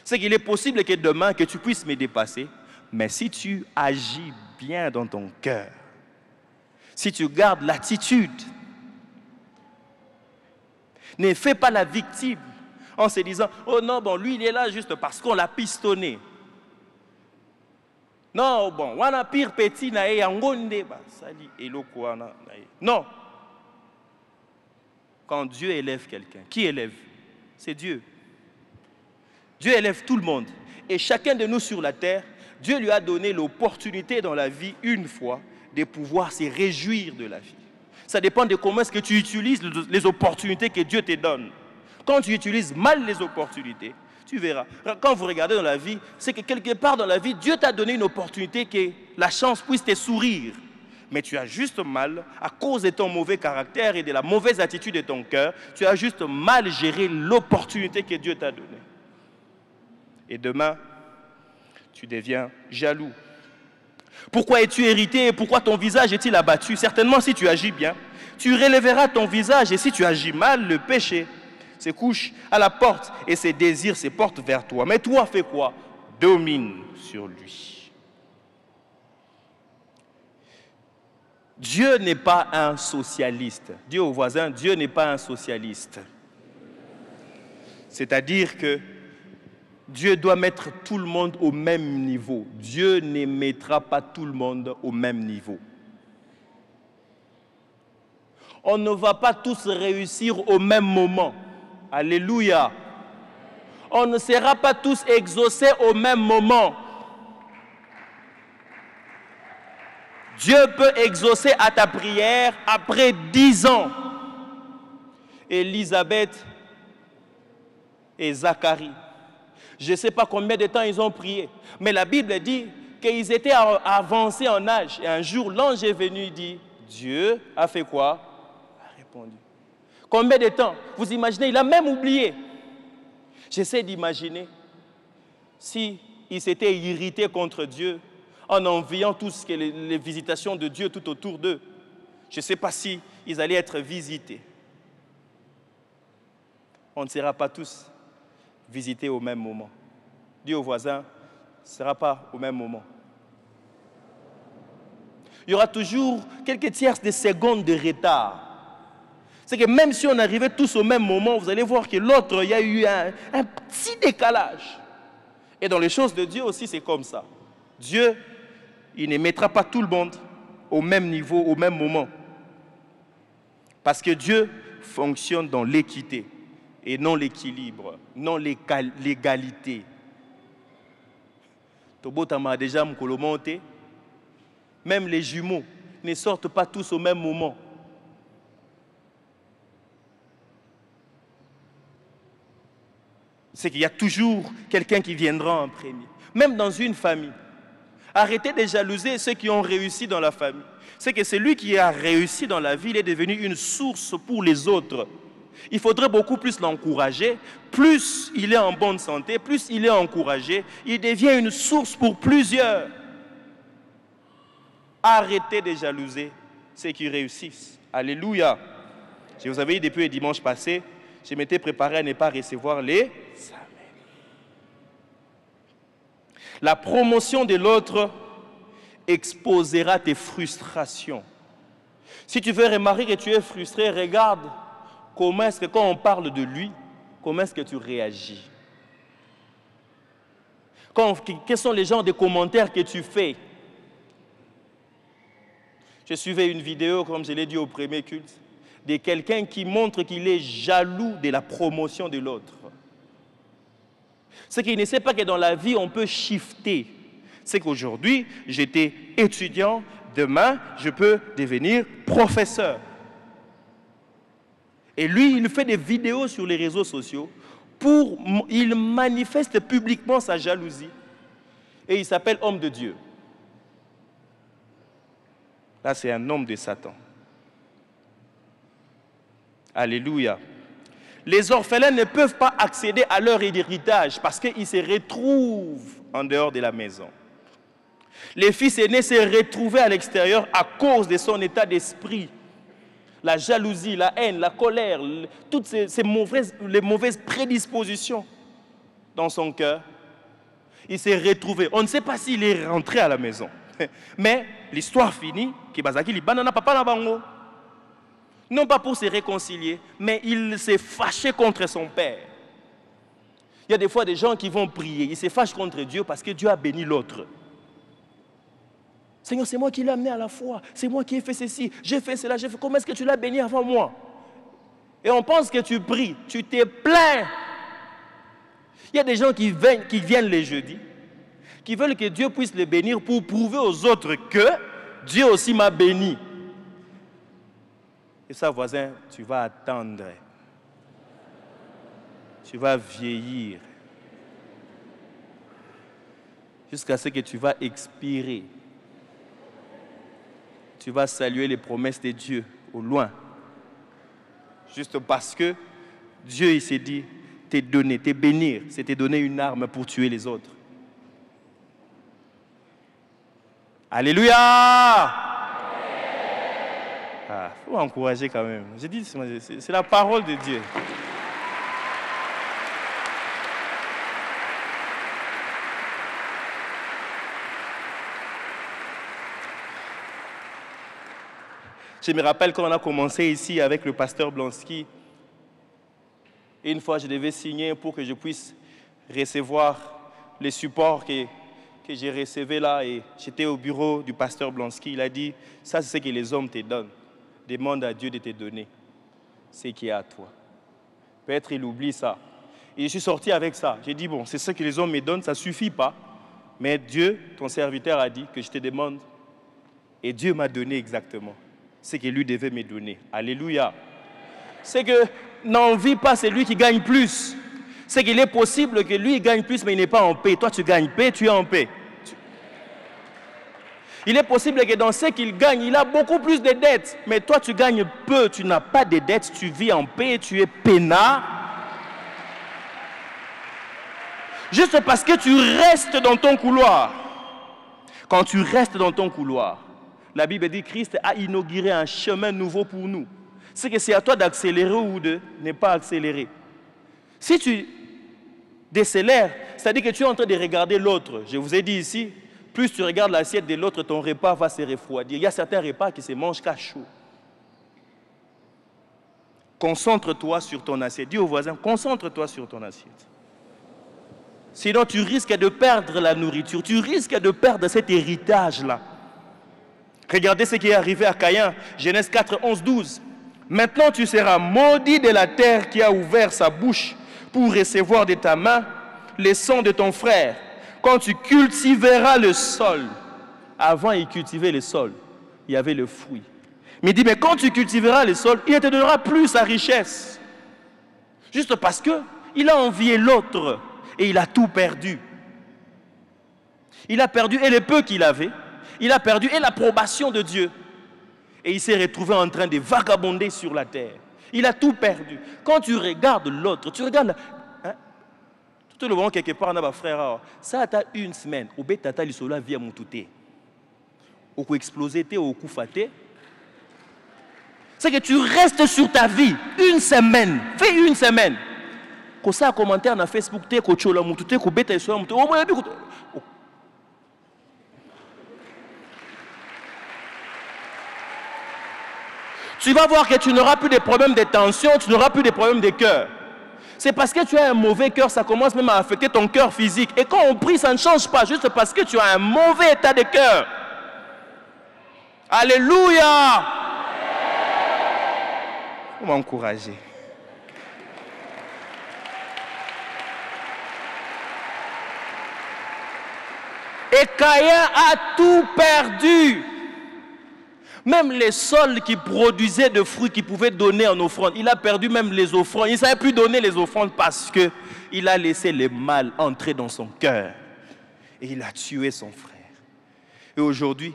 C'est qu'il est possible que demain, que tu puisses me dépasser, mais si tu agis bien dans ton cœur, si tu gardes l'attitude, ne fais pas la victime, en se disant, oh non, bon, lui il est là juste parce qu'on l'a pistonné. Non, bon, on a pire petit, non. Quand Dieu élève quelqu'un, qui élève? C'est Dieu. Dieu élève tout le monde. Et chacun de nous sur la terre, Dieu lui a donné l'opportunité dans la vie, une fois, de pouvoir se réjouir de la vie. Ça dépend de comment est-ce que tu utilises les opportunités que Dieu te donne. Quand tu utilises mal les opportunités, tu verras. Quand vous regardez dans la vie, c'est que quelque part dans la vie, Dieu t'a donné une opportunité que la chance puisse te sourire. Mais tu as juste mal, à cause de ton mauvais caractère et de la mauvaise attitude de ton cœur, tu as juste mal géré l'opportunité que Dieu t'a donnée. Et demain, tu deviens jaloux. Pourquoi es-tu irrité et pourquoi ton visage est-il abattu? Certainement, si tu agis bien, tu relèveras ton visage. Et si tu agis mal, le péché se couche à la porte et ses désirs se portent vers toi. Mais toi, fais quoi? Domine sur lui. Dieu n'est pas un socialiste. Dis au voisin, Dieu n'est pas un socialiste. C'est-à-dire que Dieu doit mettre tout le monde au même niveau. Dieu ne mettra pas tout le monde au même niveau. On ne va pas tous réussir au même moment. Alléluia. On ne sera pas tous exaucés au même moment. Dieu peut exaucer à ta prière après 10 ans. Élisabeth et Zacharie. Je ne sais pas combien de temps ils ont prié. Mais la Bible dit qu'ils étaient avancés en âge. Et un jour, l'ange est venu et dit, Dieu a fait quoi? A répondu. Combien de temps? Vous imaginez, il a même oublié. J'essaie d'imaginer si ils s'étaient irrités contre Dieu en enviant tout ce que les visitations de Dieu tout autour d'eux. Je ne sais pas si ils allaient être visités. On ne sera pas tous. visiter au même moment. Dis au voisin, ce ne sera pas au même moment. Il y aura toujours quelques tierces de secondes de retard. C'est que même si on arrivait tous au même moment, vous allez voir que l'autre, il y a eu un petit décalage. Et dans les choses de Dieu aussi, c'est comme ça. Dieu, il ne mettra pas tout le monde au même niveau, au même moment. Parce que Dieu fonctionne dans l'équité et non l'équilibre, non l'égalité. Tobotama déjà m'kolomonte. Même les jumeaux ne sortent pas tous au même moment. C'est qu'il y a toujours quelqu'un qui viendra en premier. Même dans une famille. Arrêtez de jalouser ceux qui ont réussi dans la famille. C'est que celui qui a réussi dans la vie, il est devenu une source pour les autres. Il faudrait beaucoup plus l'encourager. Plus il est en bonne santé, plus il est encouragé, il devient une source pour plusieurs. Arrêtez de jalouser ceux qui réussissent. Alléluia. Je vous avais dit depuis le dimanche passé, je m'étais préparé à ne pas recevoir les amens. La promotion de l'autre exposera tes frustrations. Si tu veux remarquer que tu es frustré, regarde comment est-ce que quand on parle de lui, comment est-ce que tu réagis. Quels sont les genres de commentaires que tu fais? Je suivais une vidéo, comme je l'ai dit au premier culte, de quelqu'un qui montre qu'il est jaloux de la promotion de l'autre. C'est qu'il ne sait pas que dans la vie, on peut shifter. C'est qu'aujourd'hui, j'étais étudiant, demain, je peux devenir professeur. Et lui, il fait des vidéos sur les réseaux sociaux il manifeste publiquement sa jalousie. Et il s'appelle homme de Dieu. Là, c'est un homme de Satan. Alléluia. Les orphelins ne peuvent pas accéder à leur héritage parce qu'ils se retrouvent en dehors de la maison. Les fils aînés se retrouvaient à l'extérieur à cause de son état d'esprit. La jalousie, la haine, la colère, toutes les mauvaises prédispositions dans son cœur. Il s'est retrouvé. On ne sait pas s'il est rentré à la maison. Mais l'histoire finit que Bazaki Libanana papa na bango. Non pas pour se réconcilier, mais il s'est fâché contre son père. Il y a des fois des gens qui vont prier, ils se fâchent contre Dieu parce que Dieu a béni l'autre. Seigneur, c'est moi qui l'ai amené à la foi, c'est moi qui ai fait ceci, j'ai fait cela, j'ai fait. Comment est-ce que tu l'as béni avant moi? Et on pense que tu pries, tu t'es plaint. Il y a des gens qui viennent les jeudis, qui veulent que Dieu puisse les bénir pour prouver aux autres que Dieu aussi m'a béni. Et ça, voisin, tu vas attendre. Tu vas vieillir. Jusqu'à ce que tu vas expirer. Tu vas saluer les promesses de Dieu au loin. Juste parce que Dieu, il s'est dit, t'es donné, t'es bénir, c'est te donner une arme pour tuer les autres. Alléluia! Ah, faut encourager quand même. J'ai dit, c'est la parole de Dieu. Je me rappelle quand on a commencé ici avec le pasteur Blansky. Et une fois, je devais signer pour que je puisse recevoir les supports que j'ai recevés là. Et j'étais au bureau du pasteur Blansky. Il a dit, ça c'est ce que les hommes te donnent. Demande à Dieu de te donner ce qui est à toi. Peut-être il oublie ça. Et je suis sorti avec ça. J'ai dit, bon, c'est ce que les hommes me donnent, ça ne suffit pas. Mais Dieu, ton serviteur, a dit que je te demande. Et Dieu m'a donné exactement ce que lui devait me donner. Alléluia. C'est que n'envie pas celui qui gagne plus. C'est qu'il est possible que lui il gagne plus, mais il n'est pas en paix. Toi, tu gagnes paix, tu es en paix. Il est possible que dans ce qu'il gagne, il a beaucoup plus de dettes. Mais toi, tu gagnes peu, tu n'as pas de dettes, tu vis en paix, tu es peinard. Juste parce que tu restes dans ton couloir. Quand tu restes dans ton couloir, la Bible dit que Christ a inauguré un chemin nouveau pour nous. C'est que c'est à toi d'accélérer ou de ne pas accélérer. Si tu décélère. C'est-à-dire que tu es en train de regarder l'autre. Je vous ai dit ici, plus tu regardes l'assiette de l'autre, ton repas va se refroidir. Il y a certains repas qui se mangent qu'à chaud. Concentre-toi sur ton assiette. Dis au voisin, concentre-toi sur ton assiette. Sinon, tu risques de perdre la nourriture. Tu risques de perdre cet héritage-là. Regardez ce qui est arrivé à Caïn. Genèse 4, 11, 12. Maintenant, tu seras maudit de la terre qui a ouvert sa bouche pour recevoir de ta main les sangs de ton frère. Quand tu cultiveras le sol. Avant, il cultivait le sol. Il y avait le fruit. Mais il dit, mais quand tu cultiveras le sol, il ne te donnera plus sa richesse. Juste parce qu'il a envié l'autre. Et il a tout perdu. Il a perdu et le peu qu'il avait. Il a perdu et l'approbation de Dieu. Et il s'est retrouvé en train de vagabonder sur la terre. Il a tout perdu. Quand tu regardes l'autre, tu regardes... Hein, tout le monde quelque part, on a frère, ça a une semaine. Au bétata, il sola via mon touté. Au coup explosé, au coup faté. C'est que tu restes sur ta vie une semaine. Fais une semaine. Quand ça a commenté dans Facebook, tu vas voir que tu n'auras plus de problèmes de tension, tu n'auras plus de problèmes de cœur. C'est parce que tu as un mauvais cœur, ça commence même à affecter ton cœur physique. Et quand on prie, ça ne change pas, juste parce que tu as un mauvais état de cœur. Alléluia! Vous m'encouragez. Et Caïn a tout perdu. Même les sols qui produisaient de fruits qu'il pouvait donner en offrande, il a perdu même les offrandes. Il ne savait plus donner les offrandes parce qu'il a laissé le mal entrer dans son cœur. Et il a tué son frère. Et aujourd'hui,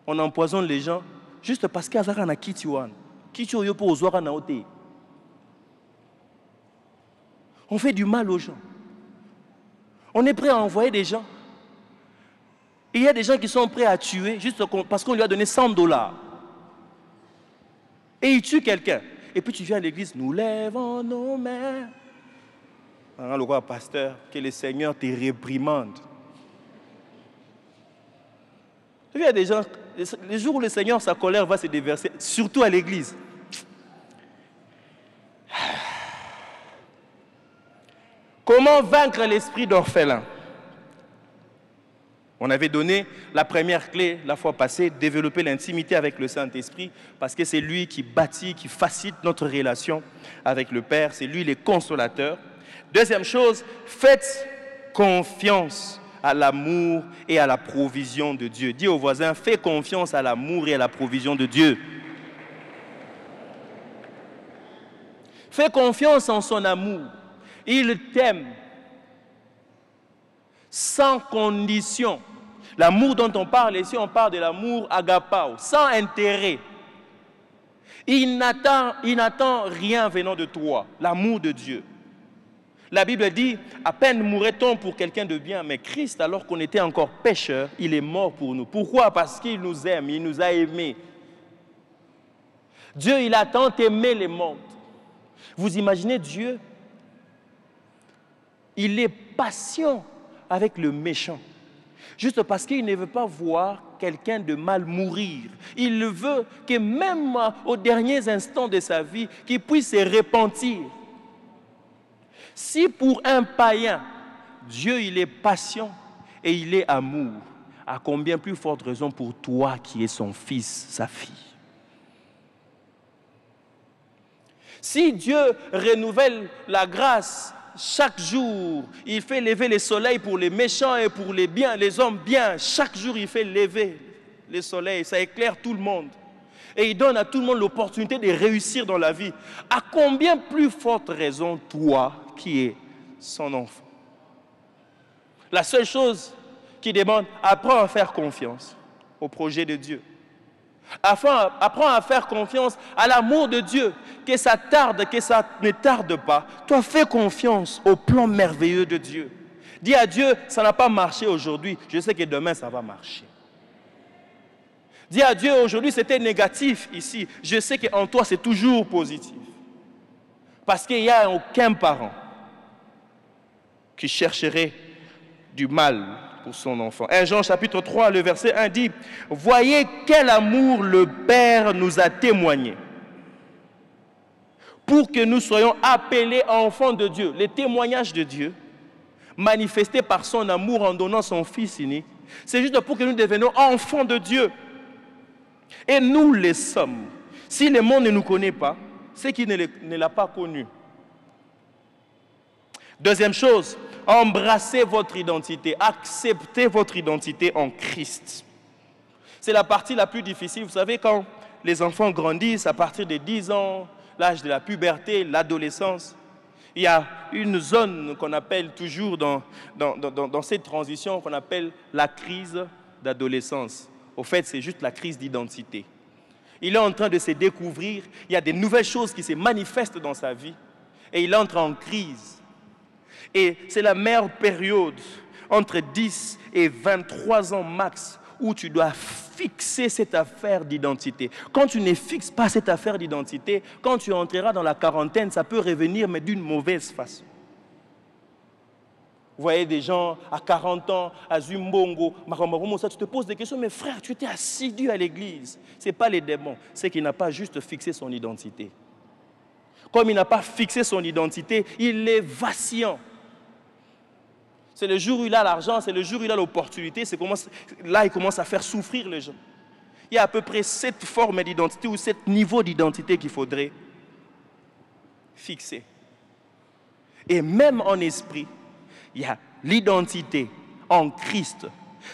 on empoisonne les gens juste parce qu'il y a un kitiwan. On fait du mal aux gens. On est prêt à envoyer des gens. Et il y a des gens qui sont prêts à tuer juste parce qu'on lui a donné $100. Et il tue quelqu'un. Et puis tu viens à l'église, nous lèvons nos mains. Le roi pasteur, que le Seigneur te réprimande. Il y a des gens, les jours où le Seigneur, sa colère va se déverser, surtout à l'église. Comment vaincre l'esprit d'orphelin? On avait donné la première clé la fois passée, développer l'intimité avec le Saint-Esprit, parce que c'est lui qui bâtit, qui facilite notre relation avec le Père, c'est lui le consolateur. Deuxième chose, faites confiance à l'amour et à la provision de Dieu. Dis au voisin, fais confiance à l'amour et à la provision de Dieu. Fais confiance en son amour. Il t'aime sans condition. L'amour dont on parle ici, on parle de l'amour agapao, sans intérêt. Il n'attend rien venant de toi, l'amour de Dieu. La Bible dit, à peine mourrait-on pour quelqu'un de bien, mais Christ, alors qu'on était encore pécheurs, il est mort pour nous. Pourquoi? Parce qu'il nous aime, il nous a aimés. Dieu, il a tant aimé les mondes. Vous imaginez Dieu? Il est patient avec le méchant. Juste parce qu'il ne veut pas voir quelqu'un de mal mourir. Il veut que même aux derniers instants de sa vie, qu'il puisse se repentir. Si pour un païen, Dieu il est patient et il est amour, à combien plus forte raison pour toi qui es son fils, sa fille? Si Dieu renouvelle la grâce chaque jour, il fait lever le soleil pour les méchants et pour les biens, les hommes bien. Chaque jour, il fait lever le soleil. Ça éclaire tout le monde. Et il donne à tout le monde l'opportunité de réussir dans la vie. À combien plus forte raison, toi, qui es son enfant? La seule chose qu'il demande, apprends à faire confiance au projet de Dieu. Apprends à faire confiance à l'amour de Dieu. Que ça tarde, que ça ne tarde pas. Toi, fais confiance au plan merveilleux de Dieu. Dis à Dieu, ça n'a pas marché aujourd'hui. Je sais que demain, ça va marcher. Dis à Dieu, aujourd'hui, c'était négatif ici. Je sais qu'en toi, c'est toujours positif. Parce qu'il n'y a aucun parent qui chercherait du mal pour son enfant. 1 Jean chapitre 3, le verset 1 dit « Voyez quel amour le Père nous a témoigné pour que nous soyons appelés enfants de Dieu. » Les témoignages de Dieu, manifestés par son amour en donnant son Fils unique, c'est juste pour que nous devenions enfants de Dieu. Et nous les sommes. Si le monde ne nous connaît pas, c'est qu'il ne l'a pas connu. Deuxième chose, embrassez votre identité, acceptez votre identité en Christ. C'est la partie la plus difficile. Vous savez, quand les enfants grandissent à partir de 10 ans, l'âge de la puberté, l'adolescence, il y a une zone qu'on appelle toujours dans cette transition, qu'on appelle la crise d'adolescence. Au fait, c'est juste la crise d'identité. Il est en train de se découvrir, il y a des nouvelles choses qui se manifestent dans sa vie et il entre en crise. Et c'est la meilleure période, entre 10 et 23 ans max, où tu dois fixer cette affaire d'identité. Quand tu ne fixes pas cette affaire d'identité, quand tu entreras dans la quarantaine, ça peut revenir, mais d'une mauvaise façon. Vous voyez des gens à 40 ans, à Zumbongo, tu te poses des questions, mais frère, tu étais assidu à l'église. Ce n'est pas les démons, c'est qu'il n'a pas juste fixé son identité. Comme il n'a pas fixé son identité, il est vacillant. C'est le jour où il a l'argent, c'est le jour où il a l'opportunité, là il commence à faire souffrir les gens. Il y a à peu près 7 formes d'identité ou 7 niveaux d'identité qu'il faudrait fixer. Et même en esprit, il y a l'identité en Christ.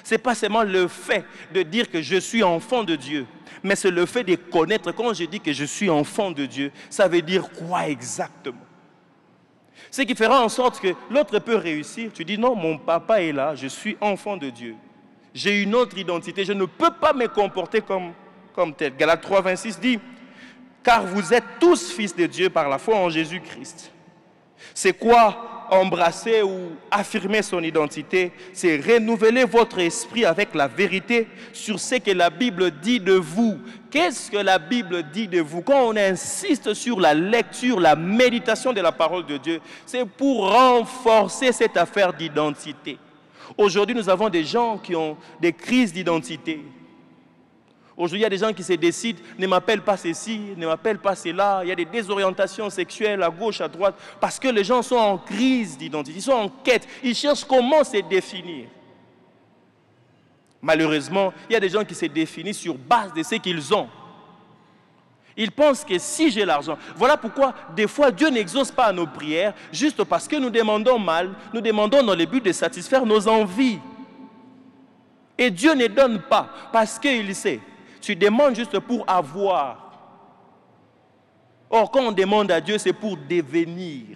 Ce n'est pas seulement le fait de dire que je suis enfant de Dieu, mais c'est le fait de connaître. Quand je dis que je suis enfant de Dieu, ça veut dire quoi exactement? Ce qui fera en sorte que l'autre peut réussir. Tu dis non, mon papa est là, je suis enfant de Dieu. J'ai une autre identité, je ne peux pas me comporter comme tel. Galates 3, 26 dit, car vous êtes tous fils de Dieu par la foi en Jésus-Christ. C'est quoi embrasser ou affirmer son identité? C'est renouveler votre esprit avec la vérité sur ce que la Bible dit de vous. Qu'est-ce que la Bible dit de vous? Quand on insiste sur la lecture, la méditation de la parole de Dieu, c'est pour renforcer cette affaire d'identité. Aujourd'hui, nous avons des gens qui ont des crises d'identité. Aujourd'hui, il y a des gens qui se décident, ne m'appellent pas ceci, ne m'appellent pas cela. Il y a des désorientations sexuelles à gauche, à droite, parce que les gens sont en crise d'identité, ils sont en quête, ils cherchent comment se définir. Malheureusement, il y a des gens qui se définissent sur base de ce qu'ils ont. Ils pensent que si j'ai l'argent, voilà pourquoi des fois Dieu n'exauce pas à nos prières, juste parce que nous demandons mal, nous demandons dans le but de satisfaire nos envies. Et Dieu ne donne pas parce qu'il sait. Tu demandes juste pour avoir. Or, quand on demande à Dieu, c'est pour devenir.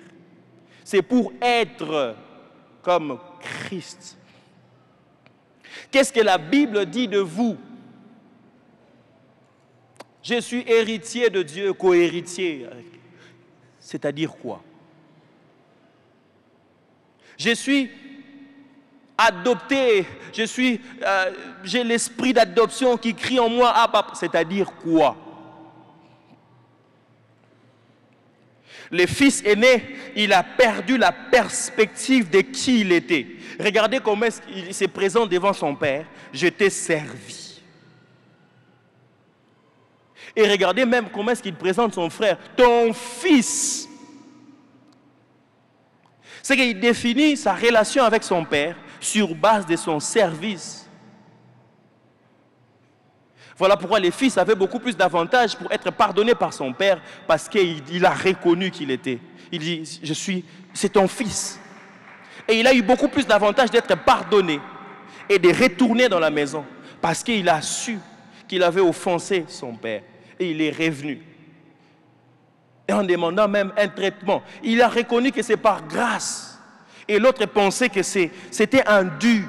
C'est pour être comme Christ. Qu'est-ce que la Bible dit de vous? Je suis héritier de Dieu, co-héritier. C'est-à-dire quoi? Je suis adopté, j'ai l'esprit d'adoption qui crie en moi, ah papa, c'est-à-dire quoi? Le fils aîné, il a perdu la perspective de qui il était. Regardez comment il se présente devant son père, je t'ai servi. Et regardez même comment est-ce qu'il présente son frère, ton fils. C'est qu'il définit sa relation avec son père sur base de son service. Voilà pourquoi les fils avaient beaucoup plus d'avantages pour être pardonnés par son père, parce qu'il a reconnu qu'il était. Il dit, c'est ton fils. Et il a eu beaucoup plus d'avantages d'être pardonné et de retourner dans la maison, parce qu'il a su qu'il avait offensé son père. Et il est revenu. Et en demandant même un traitement, il a reconnu que c'est par grâce. Et l'autre pensait que c'était un dû.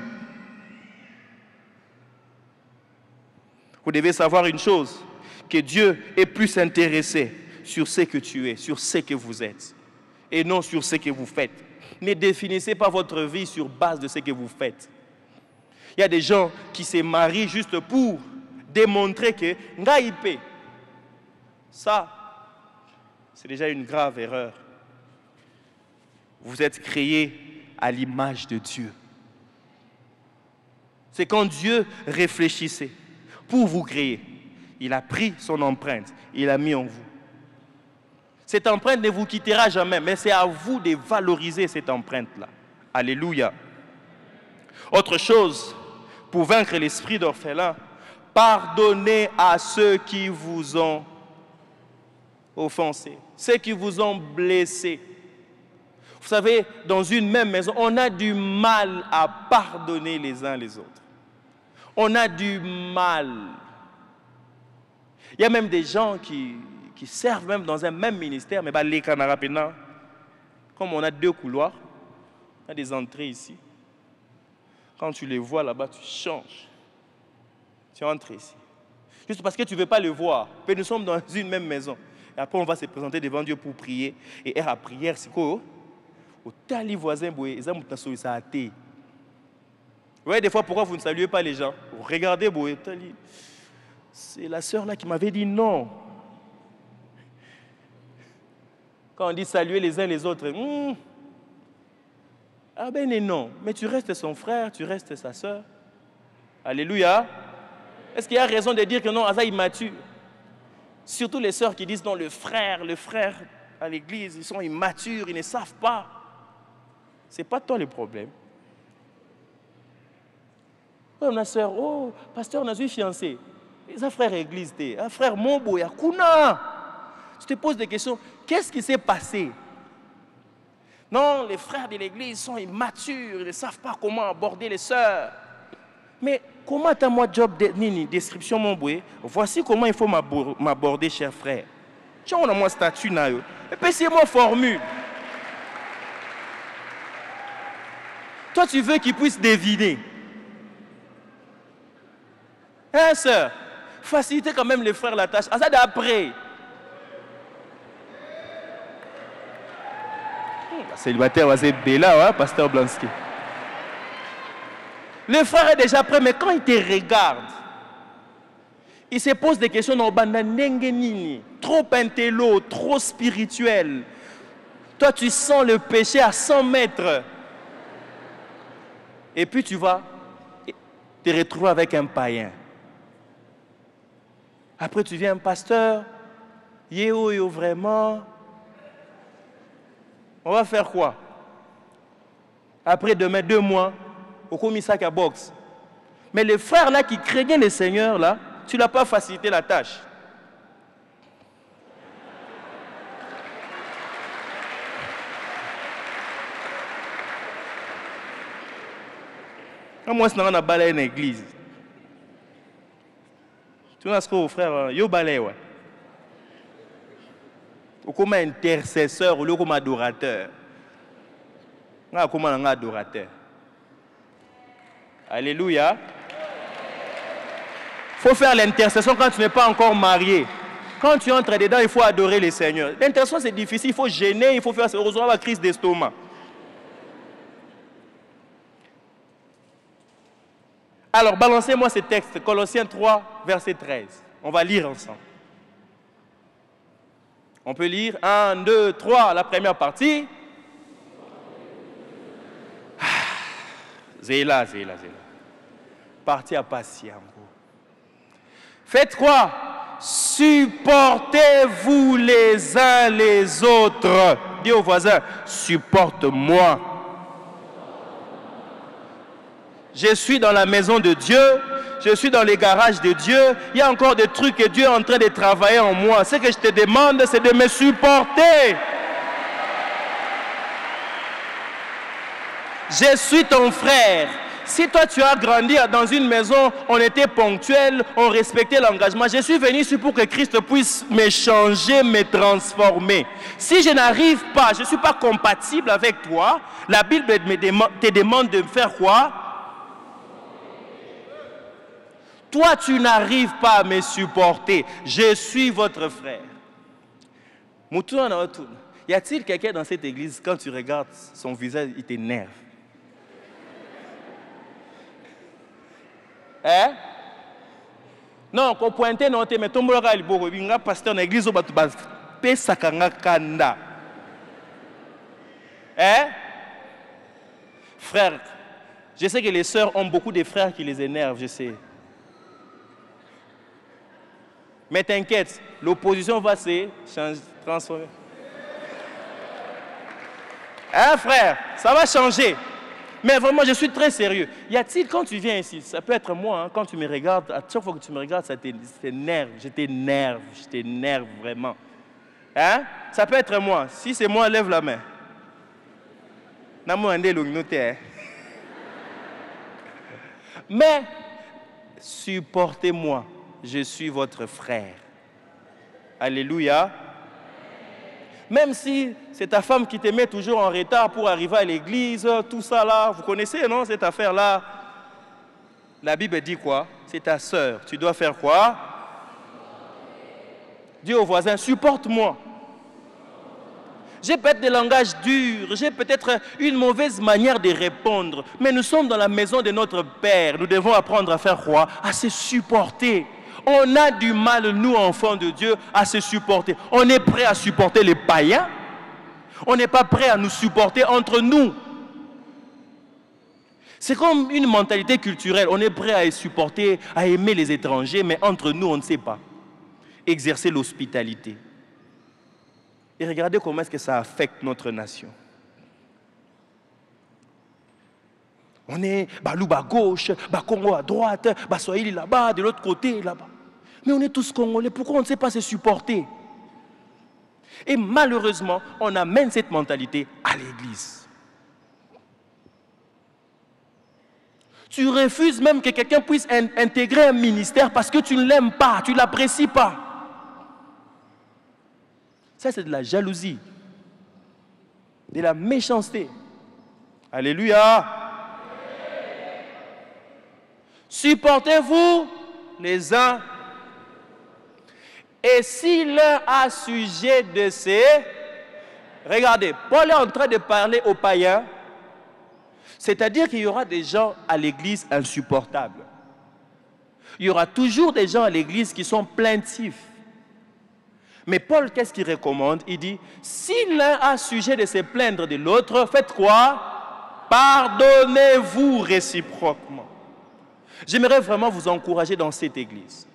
Vous devez savoir une chose, que Dieu est plus intéressé sur ce que tu es, sur ce que vous êtes, et non sur ce que vous faites. Ne définissez pas votre vie sur base de ce que vous faites. Il y a des gens qui se marient juste pour démontrer que ngaïpé. Ça, c'est déjà une grave erreur. Vous êtes créés à l'image de Dieu. C'est quand Dieu réfléchissait pour vous créer. Il a pris son empreinte, il l'a mis en vous. Cette empreinte ne vous quittera jamais, mais c'est à vous de valoriser cette empreinte-là. Alléluia. Autre chose, pour vaincre l'esprit d'orphelin, pardonnez à ceux qui vous ont offensés, ceux qui vous ont blessés. Vous savez, dans une même maison, on a du mal à pardonner les uns les autres. On a du mal. Il y a même des gens qui servent même dans un même ministère, mais les Canarapena, comme on a 2 couloirs, il y a des entrées ici. Quand tu les vois là-bas, tu changes. Tu entres ici. Juste parce que tu ne veux pas le voir. Mais nous sommes dans une même maison. Et après, on va se présenter devant Dieu pour prier. Et à la prière, c'est quoi? Au tali voisin, vous voyez des fois pourquoi vous ne saluez pas les gens. Regardez, c'est la sœur là qui m'avait dit non. Quand on dit saluer les uns les autres, ah ben non, mais tu restes son frère, tu restes sa sœur. Alléluia. Est-ce qu'il y a raison de dire que non, Asa est immature? Surtout les sœurs qui disent non, le frère à l'église, ils sont immatures, ils ne savent pas. Ce n'est pas toi le problème. Oh, ma sœur, oh, pasteur, on a eu fiancé. Les frères église, un frère Mombo, Yakuna. Tu te poses des questions. Qu'est-ce qui s'est passé? Non, les frères de l'église sont immatures, ils ne savent pas comment aborder les sœurs. Mais comment tu as moi job de description, mon boué? Voici comment il faut m'aborder, cher frère. Tu as moi statut, et puis c'est moi formule. Toi, tu veux qu'ils puissent deviner. Hein, sœur? Facilitez quand même les frères la tâche. À ça d'après. Célibataire, c'est Bella, pasteur Blansky. Le frère est déjà prêt, mais quand il te regarde, il se pose des questions dans trop intello, trop spirituel. Toi, tu sens le péché à 100 mètres. Et puis tu vas te retrouver avec un païen. Après, tu viens un pasteur. Yo, vraiment. On va faire quoi? Après demain, 2 mois, au commissariat à boxe. Mais le frère là qui craignait le Seigneur là, tu ne l'as pas facilité la tâche. Moi, c'est dans balai une église. Tu vois ce que frère, yo balai ouais. Ou comme intercesseur ou comme adorateur. Comme un adorateur. Alléluia. Il faut faire l'intercession quand tu n'es pas encore marié. Quand tu entres dedans, il faut adorer le Seigneur. L'intercession, c'est difficile. Il faut gêner, il faut faire recevoir la crise d'estomac. Alors, balancez-moi ce texte. Colossiens 3, verset 13. On va lire ensemble. On peut lire 1, 2, 3, la première partie. Zéla. Partie à patient. Faites quoi? Supportez-vous les uns les autres. Dis au voisin, supporte-moi. Je suis dans la maison de Dieu, je suis dans les garages de Dieu. Il y a encore des trucs que Dieu est en train de travailler en moi. Ce que je te demande, c'est de me supporter. Je suis ton frère. Si toi tu as grandi dans une maison, on était ponctuel, on respectait l'engagement. Je suis venu ici pour que Christ puisse me changer, me transformer. Si je n'arrive pas, je ne suis pas compatible avec toi, la Bible te demande de me faire quoi? Toi, tu n'arrives pas à me supporter. Je suis votre frère. Y a-t-il quelqu'un dans cette église, quand tu regardes son visage, il t'énerve? Hein? Non, quand pointer, non, mais ton boulot, il y a un pasteur dans l'église, il y a un kanda. Hein? Frères, je sais que les sœurs ont beaucoup de frères qui les énervent, je sais. Mais t'inquiète, l'opposition va se transformer. Hein, frère, ça va changer. Mais vraiment, je suis très sérieux. Y a-t-il, quand tu viens ici, ça peut être moi, hein, quand tu me regardes, à chaque fois que tu me regardes, ça t'énerve. Je t'énerve vraiment. Hein? Ça peut être moi. Si c'est moi, lève la main. Mais, supportez-moi. Je suis votre frère. Alléluia. Même si c'est ta femme qui te met toujours en retard pour arriver à l'église, tout ça là, vous connaissez, non, cette affaire-là? La Bible dit quoi? C'est ta sœur. Tu dois faire quoi? Dis au voisin, supporte-moi. J'ai peut-être des langages durs, j'ai peut-être une mauvaise manière de répondre, mais nous sommes dans la maison de notre Père. Nous devons apprendre à faire quoi? À se supporter. On a du mal, nous, enfants de Dieu, à se supporter. On est prêt à supporter les païens. On n'est pas prêt à nous supporter entre nous. C'est comme une mentalité culturelle. On est prêt à supporter, à aimer les étrangers, mais entre nous, on ne sait pas. Exercer l'hospitalité. Et regardez comment est-ce que ça affecte notre nation. On est Balouba à gauche, Congo à droite, Swahili là-bas, de l'autre côté là-bas. Mais on est tous Congolais, pourquoi on ne sait pas se supporter? Et malheureusement, on amène cette mentalité à l'église. Tu refuses même que quelqu'un puisse intégrer un ministère parce que tu ne l'aimes pas, tu ne l'apprécies pas. Ça, c'est de la jalousie, de la méchanceté. Alléluia. Supportez-vous les uns. Et si l'un a sujet de ces... Regardez, Paul est en train de parler aux païens. C'est-à-dire qu'il y aura des gens à l'église insupportables. Il y aura toujours des gens à l'église qui sont plaintifs. Mais Paul, qu'est-ce qu'il recommande? Il dit, si l'un a sujet de se plaindre de l'autre, faites quoi? Pardonnez-vous réciproquement. J'aimerais vraiment vous encourager dans cette église.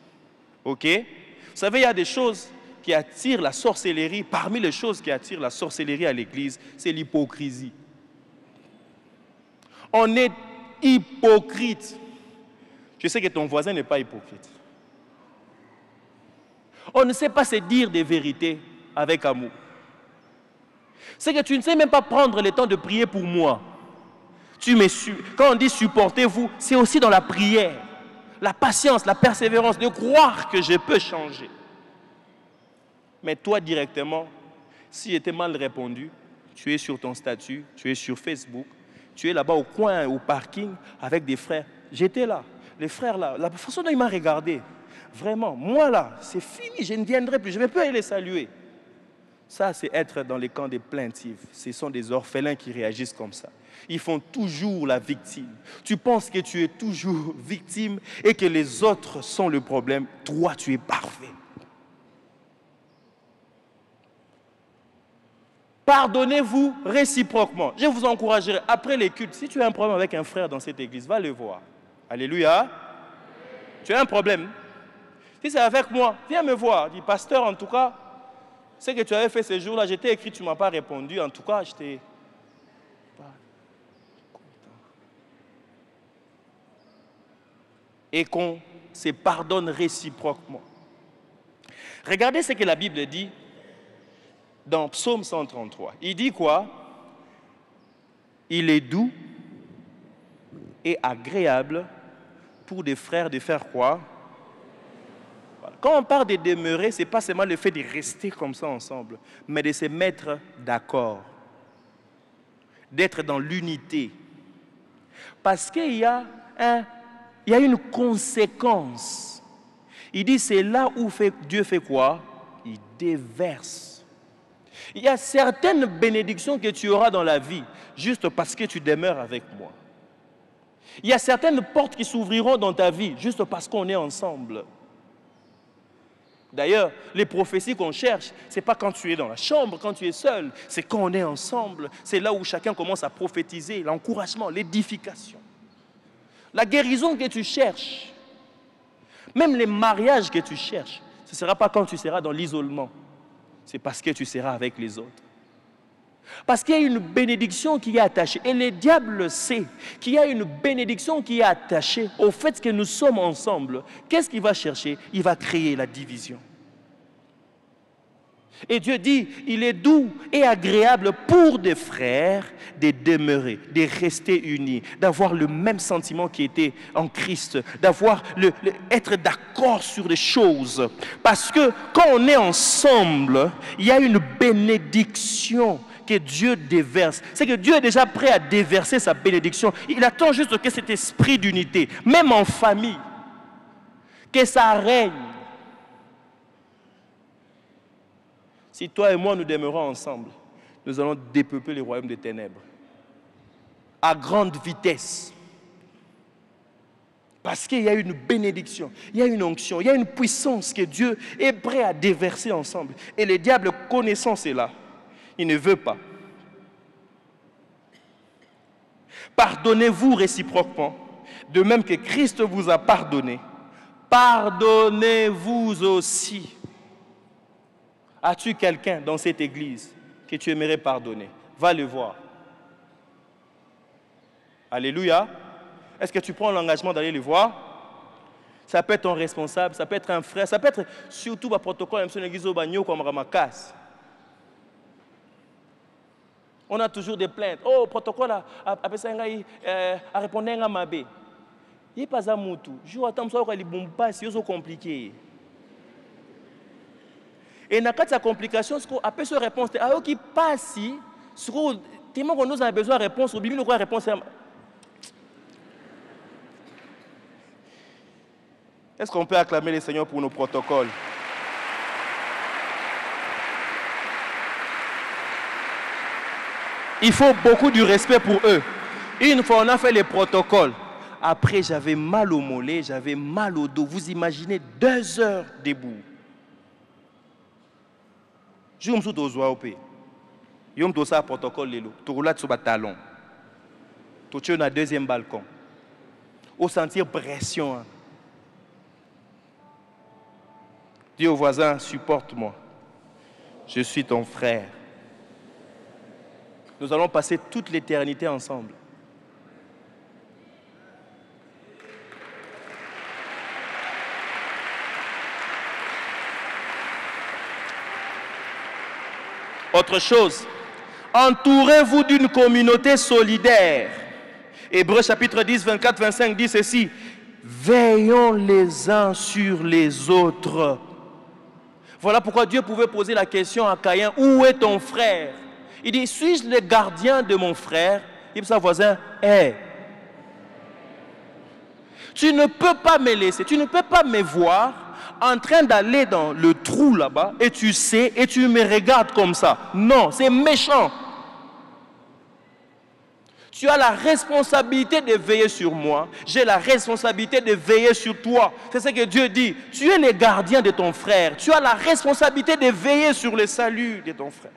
Ok? Vous savez, il y a des choses qui attirent la sorcellerie. Parmi les choses qui attirent la sorcellerie à l'église, c'est l'hypocrisie. On est hypocrite. Je sais que ton voisin n'est pas hypocrite. On ne sait pas se dire des vérités avec amour. C'est que tu ne sais même pas prendre le temps de prier pour moi. Quand on dit supportez-vous, c'est aussi dans la prière. La patience, la persévérance, de croire que je peux changer. Mais toi directement, si était mal répondu, tu es sur ton statut, tu es sur Facebook, tu es là-bas au coin, au parking, avec des frères. J'étais là, les frères là, la façon dont ils m'ont regardé, vraiment, moi là, c'est fini, je ne viendrai plus, je ne vais plus aller les saluer. Ça, c'est être dans les camps des plaintifs. Ce sont des orphelins qui réagissent comme ça. Ils font toujours la victime. Tu penses que tu es toujours victime et que les autres sont le problème. Toi, tu es parfait. Pardonnez-vous réciproquement. Je vous encouragerai, après les cultes, si tu as un problème avec un frère dans cette église, va le voir. Alléluia. Tu as un problème. Si c'est avec moi, viens me voir. Dis, pasteur, en tout cas, ce que tu avais fait ce jour-là, je t'ai écrit, tu ne m'as pas répondu. En tout cas, je t'ai... Et qu'on se pardonne réciproquement. Regardez ce que la Bible dit dans Psaume 133. Il dit quoi? Il est doux et agréable pour des frères de faire quoi? Quand on parle de demeurer, ce n'est pas seulement le fait de rester comme ça ensemble, mais de se mettre d'accord, d'être dans l'unité. Parce qu'il y a une conséquence. Il dit, c'est là où Dieu fait quoi? Il déverse. Il y a certaines bénédictions que tu auras dans la vie, juste parce que tu demeures avec moi. Il y a certaines portes qui s'ouvriront dans ta vie, juste parce qu'on est ensemble. D'ailleurs, les prophéties qu'on cherche, ce n'est pas quand tu es dans la chambre, quand tu es seul, c'est quand on est ensemble. C'est là où chacun commence à prophétiser, l'encouragement, l'édification. La guérison que tu cherches, même les mariages que tu cherches, ce ne sera pas quand tu seras dans l'isolement. C'est parce que tu seras avec les autres. Parce qu'il y a une bénédiction qui est attachée. Et le diable sait qu'il y a une bénédiction qui est attachée au fait que nous sommes ensemble. Qu'est-ce qu'il va chercher? Il va créer la division. Et Dieu dit, il est doux et agréable pour des frères de demeurer, de rester unis, d'avoir le même sentiment qui était en Christ, d'avoir être d'accord sur les choses. Parce que quand on est ensemble, il y a une bénédiction que Dieu déverse. C'est que Dieu est déjà prêt à déverser sa bénédiction. Il attend juste que cet esprit d'unité, même en famille, que ça règne. Si toi et moi nous demeurons ensemble, nous allons dépeupler le royaume des ténèbres à grande vitesse. Parce qu'il y a une bénédiction, il y a une onction, il y a une puissance que Dieu est prêt à déverser ensemble. Et le diable, connaissant cela, il ne veut pas. Pardonnez-vous réciproquement, de même que Christ vous a pardonné. Pardonnez-vous aussi. As-tu quelqu'un dans cette église que tu aimerais pardonner? Va le voir. Alléluia. Est-ce que tu prends l'engagement d'aller le voir? Ça peut être ton responsable, ça peut être un frère, ça peut être surtout un protocole. On a toujours des plaintes. Oh, protocole a répondu à ma bé. Il n'est pas à moutou. Je vois tant que les bombes passent, c'est compliqué. Et dans cette complication, après cette réponse, alors qu'il passe, tellement qu'on nous a besoin de réponse, ou bien nous avons réponse. Est-ce qu'on peut acclamer les Seigneurs pour nos protocoles? Il faut beaucoup de respect pour eux. Une fois, on a fait les protocoles. Après, j'avais mal au mollet, j'avais mal au dos. Vous imaginez 2 heures debout. Je me suis dit, je me suis dit, protocole, tu roules sur le talon. Tu es dans le 2e balcon. Au sentir pression. Dis au voisin, supporte-moi. Je suis ton frère. Nous allons passer toute l'éternité ensemble. Autre chose, entourez-vous d'une communauté solidaire. Hébreux chapitre 10, 24, 25 dit ceci. Veillons les uns sur les autres. Voilà pourquoi Dieu pouvait poser la question à Caïn, où est ton frère? Il dit, suis-je le gardien de mon frère? Il dit à son voisin, hey, tu ne peux pas me laisser, tu ne peux pas me voir en train d'aller dans le trou là-bas et tu sais, et tu me regardes comme ça. Non, c'est méchant. Tu as la responsabilité de veiller sur moi. J'ai la responsabilité de veiller sur toi. C'est ce que Dieu dit. Tu es le gardien de ton frère. Tu as la responsabilité de veiller sur le salut de ton frère.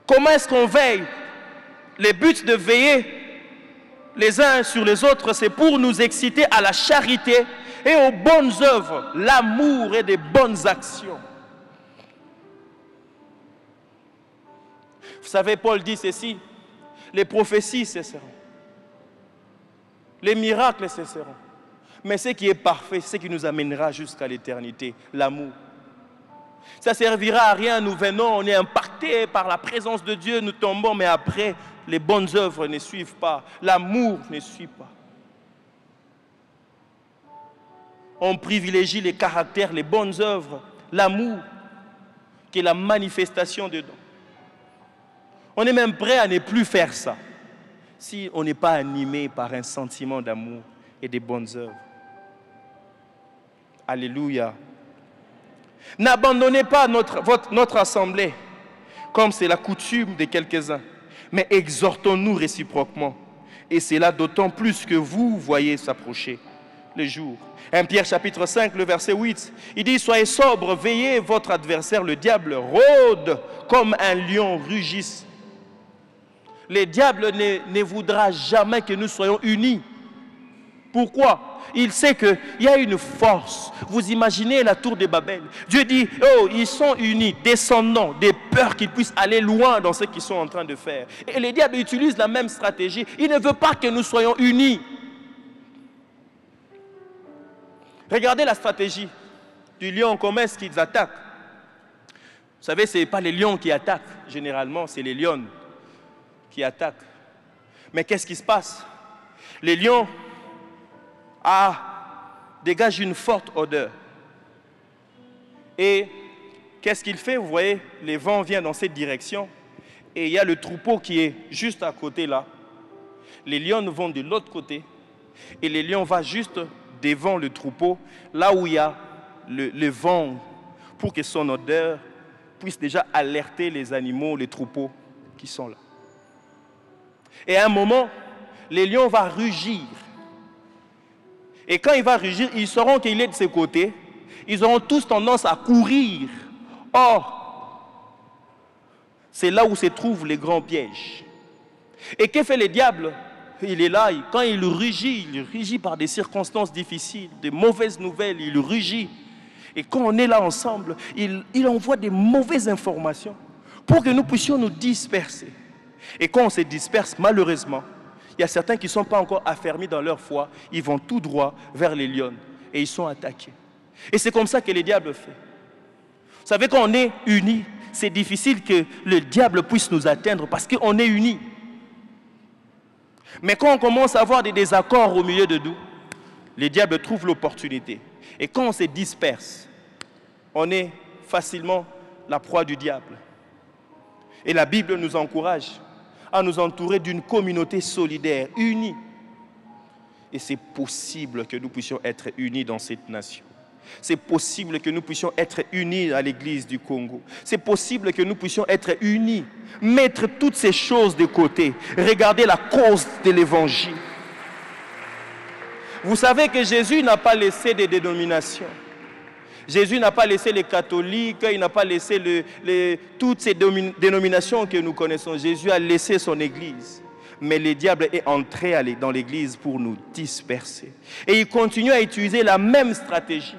Comment est-ce qu'on veille? Le but de veiller les uns sur les autres, c'est pour nous exciter à la charité et aux bonnes œuvres, l'amour et des bonnes actions. Vous savez, Paul dit ceci, les prophéties cesseront, les miracles cesseront, mais ce qui est parfait, ce qui nous amènera jusqu'à l'éternité, l'amour. Ça ne servira à rien, nous venons, on est impactés par la présence de Dieu, nous tombons, mais après, les bonnes œuvres ne suivent pas, l'amour ne suit pas. On privilégie les caractères, les bonnes œuvres, l'amour, qui est la manifestation dedans. On est même prêt à ne plus faire ça, si on n'est pas animé par un sentiment d'amour et des bonnes œuvres. Alléluia. N'abandonnez pas notre assemblée, comme c'est la coutume de quelques-uns, mais exhortons-nous réciproquement. Et c'est là d'autant plus que vous voyez s'approcher le jour. 1 Pierre chapitre 5, le verset 8, il dit « Soyez sobres, veillez, votre adversaire, le diable, rôde comme un lion rugisse. » Le diable ne voudra jamais que nous soyons unis. Pourquoi? Il sait qu'il y a une force. Vous imaginez la tour de Babel. Dieu dit, oh, ils sont unis, descendants, des peurs qu'ils puissent aller loin dans ce qu'ils sont en train de faire. Et le diable utilise la même stratégie. Il ne veut pas que nous soyons unis. Regardez la stratégie du lion, comment est-ce qu'ils attaquent. Vous savez, ce n'est pas les lions qui attaquent. Généralement, c'est les lions qui attaquent. Mais qu'est-ce qui se passe? Les lions dégagent une forte odeur. Et qu'est-ce qu'il fait? Vous voyez, les vents viennent dans cette direction. Et il y a le troupeau qui est juste à côté là. Les lions vont de l'autre côté. Et les lions vont juste devant le troupeau, là où il y a le vent, pour que son odeur puisse déjà alerter les animaux, les troupeaux qui sont là. Et à un moment, les lions vont rugir. Et quand il va rugir, ils sauront qu'il est de ses côtés. Ils auront tous tendance à courir. Or, c'est là où se trouvent les grands pièges. Et que fait le diable? Il est là, quand il rugit par des circonstances difficiles, de mauvaises nouvelles, il rugit. Et quand on est là ensemble, il envoie des mauvaises informations pour que nous puissions nous disperser. Et quand on se disperse, malheureusement, il y a certains qui ne sont pas encore affermis dans leur foi, ils vont tout droit vers les lions et ils sont attaqués. Et c'est comme ça que le diable fait. Vous savez, quand on est unis, c'est difficile que le diable puisse nous atteindre parce qu'on est unis. Mais quand on commence à avoir des désaccords au milieu de nous, le diable trouve l'opportunité. Et quand on se disperse, on est facilement la proie du diable. Et la Bible nous encourage à nous entourer d'une communauté solidaire, unie. Et c'est possible que nous puissions être unis dans cette nation. C'est possible que nous puissions être unis à l'église du Congo. C'est possible que nous puissions être unis, mettre toutes ces choses de côté, regarder la cause de l'évangile. Vous savez que Jésus n'a pas laissé des dénominations. Jésus n'a pas laissé les catholiques, il n'a pas laissé toutes ces dénominations que nous connaissons. Jésus a laissé son église. Mais le diable est entré dans l'église pour nous disperser. Et il continue à utiliser la même stratégie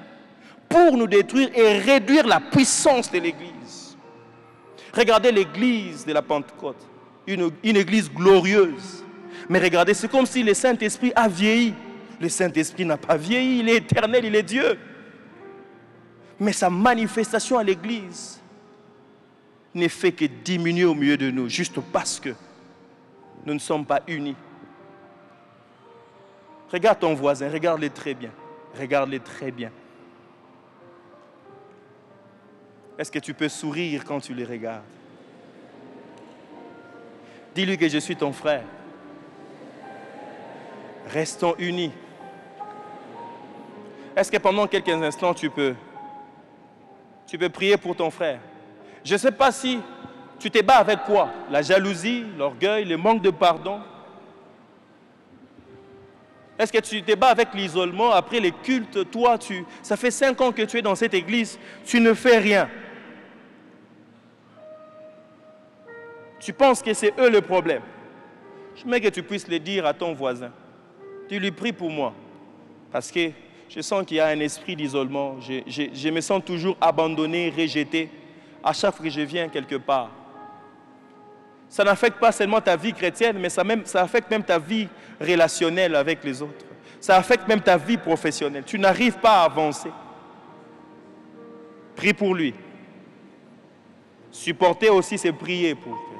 pour nous détruire et réduire la puissance de l'église. Regardez l'église de la Pentecôte, une église glorieuse. Mais regardez, c'est comme si le Saint-Esprit a vieilli. Le Saint-Esprit n'a pas vieilli, il est éternel, il est Dieu. Mais sa manifestation à l'église ne fait que diminuer au milieu de nous, juste parce que nous ne sommes pas unis. Regarde ton voisin, regarde-le très bien. Regarde-le très bien. Est-ce que tu peux sourire quand tu les regardes? Dis-lui que je suis ton frère. Restons unis. Est-ce que pendant quelques instants, tu peux prier pour ton frère? Je ne sais pas si tu te bats avec quoi? La jalousie, l'orgueil, le manque de pardon? Est-ce que tu te bats avec l'isolement après les cultes? Toi, ça fait 5 ans que tu es dans cette église, tu ne fais rien. Tu penses que c'est eux le problème. Je veux que tu puisses le dire à ton voisin. Tu lui pries pour moi. Parce que je sens qu'il y a un esprit d'isolement. Je me sens toujours abandonné, rejeté, à chaque fois que je viens quelque part. Ça n'affecte pas seulement ta vie chrétienne, mais ça affecte même ta vie relationnelle avec les autres. Ça affecte même ta vie professionnelle. Tu n'arrives pas à avancer. Prie pour lui. Supporter aussi, c'est prier pour quelqu'un.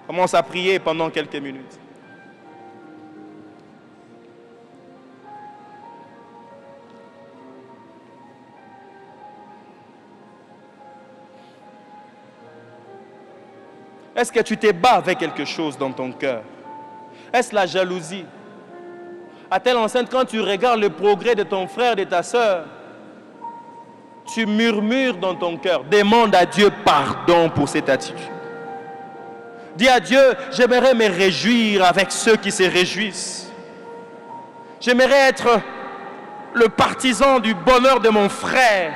Commence à prier pendant quelques minutes. Est-ce que tu te bats avec quelque chose dans ton cœur? Est-ce la jalousie? À telle enceinte, quand tu regardes le progrès de ton frère, de ta sœur, tu murmures dans ton cœur. Demande à Dieu pardon pour cette attitude. Dis à Dieu, j'aimerais me réjouir avec ceux qui se réjouissent. J'aimerais être le partisan du bonheur de mon frère.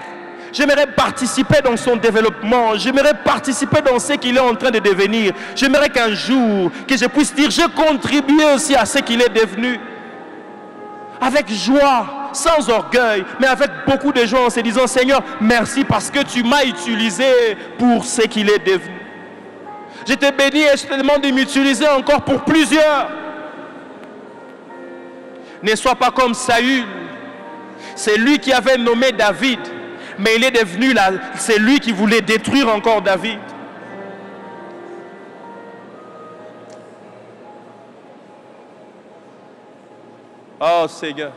J'aimerais participer dans son développement. J'aimerais participer dans ce qu'il est en train de devenir. J'aimerais qu'un jour, que je puisse dire, j'ai contribué aussi à ce qu'il est devenu. Avec joie, sans orgueil, mais avec beaucoup de joie en se disant, Seigneur, merci parce que tu m'as utilisé pour ce qu'il est devenu. Je te bénis et je te demande de m'utiliser encore pour plusieurs. Ne sois pas comme Saül. C'est lui qui avait nommé David, mais il est devenu là, c'est lui qui voulait détruire encore David. Oh Seigneur.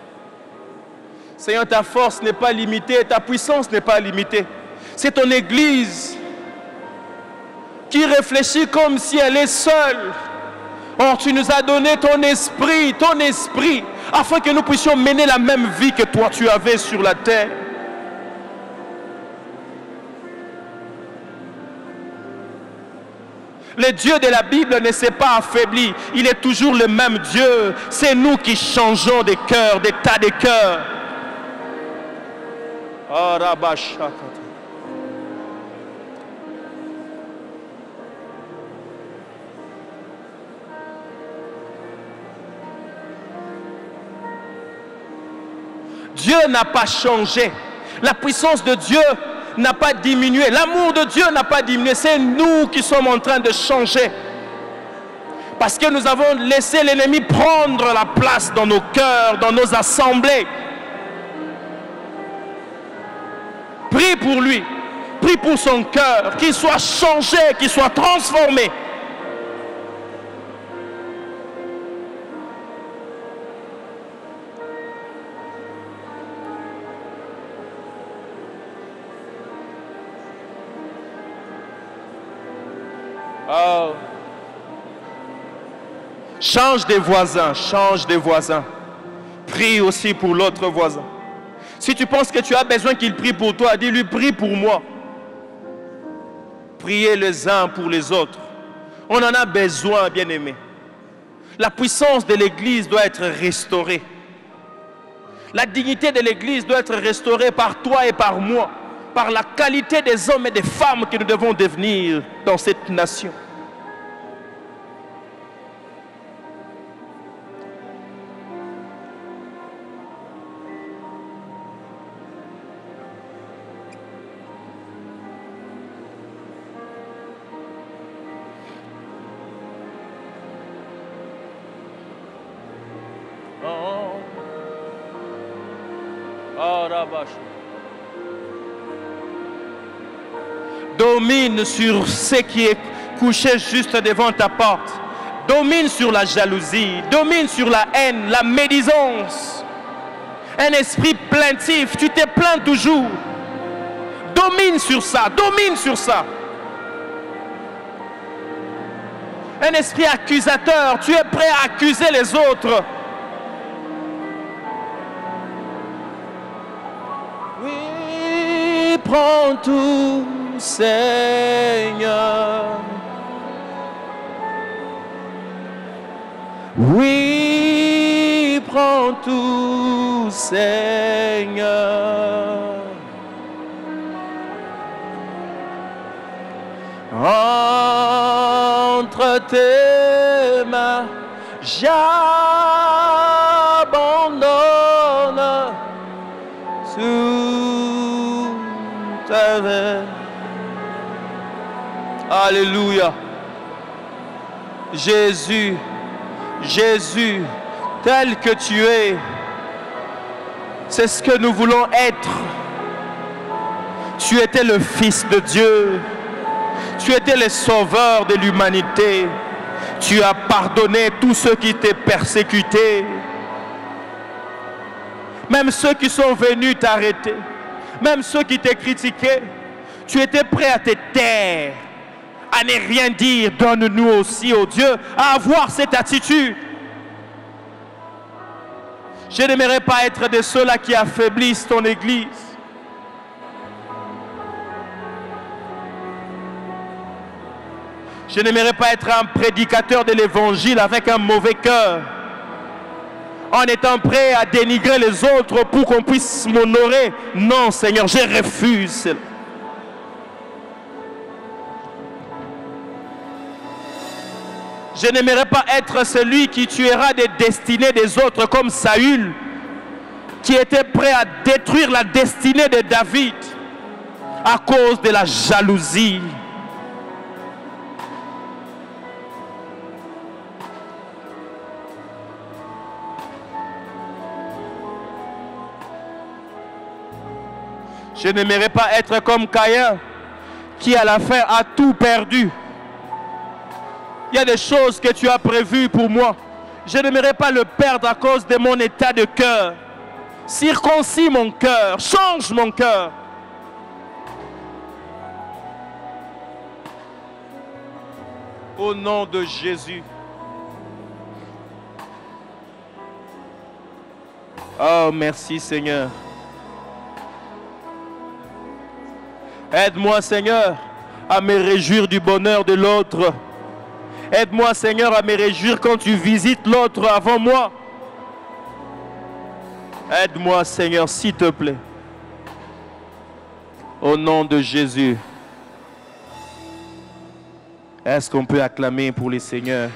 Seigneur, ta force n'est pas limitée, ta puissance n'est pas limitée. C'est ton Église qui réfléchit comme si elle est seule. Or, tu nous as donné ton esprit, afin que nous puissions mener la même vie que toi tu avais sur la terre. Le Dieu de la Bible ne s'est pas affaibli. Il est toujours le même Dieu. C'est nous qui changeons de cœur, d'état de cœur. Dieu n'a pas changé. La puissance de Dieu n'a pas diminué. L'amour de Dieu n'a pas diminué. C'est nous qui sommes en train de changer. Parce que nous avons laissé l'ennemi prendre la place dans nos cœurs, dans nos assemblées. Prie pour lui. Prie pour son cœur. Qu'il soit changé, qu'il soit transformé. Oh. Change des voisins, change des voisins. Prie aussi pour l'autre voisin. Si tu penses que tu as besoin qu'il prie pour toi, dis-lui, prie pour moi. Priez les uns pour les autres. On en a besoin, bien-aimés. La puissance de l'Église doit être restaurée. La dignité de l'Église doit être restaurée par toi et par moi, par la qualité des hommes et des femmes que nous devons devenir dans cette nation. Domine sur ce qui est couché juste devant ta porte. Domine sur la jalousie. Domine sur la haine, la médisance. Un esprit plaintif, tu te plains toujours. Domine sur ça, domine sur ça. Un esprit accusateur, tu es prêt à accuser les autres. Oui, prends tout, Seigneur. Oui, prends tout, Seigneur. Entre tes mains, j'abandonne tout avec. Alléluia. Jésus, Jésus, tel que tu es, c'est ce que nous voulons être. Tu étais le Fils de Dieu. Tu étais le sauveur de l'humanité. Tu as pardonné tous ceux qui t'ont persécuté. Même ceux qui sont venus t'arrêter. Même ceux qui t'ont critiqué. Tu étais prêt à te taire, à ne rien dire. Donne-nous aussi, oh Dieu, à avoir cette attitude. Je n'aimerais pas être de ceux-là qui affaiblissent ton Église. Je n'aimerais pas être un prédicateur de l'évangile avec un mauvais cœur, en étant prêt à dénigrer les autres pour qu'on puisse m'honorer. Non, Seigneur, je refuse. Je n'aimerais pas être celui qui tuera des destinées des autres comme Saül, qui était prêt à détruire la destinée de David à cause de la jalousie. Je n'aimerais pas être comme Caïn, qui à la fin a tout perdu. Il y a des choses que tu as prévues pour moi. Je n'aimerais pas le perdre à cause de mon état de cœur. Circoncis mon cœur, change mon cœur. Au nom de Jésus. Oh, merci Seigneur. Aide-moi Seigneur à me réjouir du bonheur de l'autre. Aide-moi Seigneur à me réjouir quand tu visites l'autre avant moi. Aide-moi Seigneur s'il te plaît. Au nom de Jésus. Est-ce qu'on peut acclamer pour le Seigneur?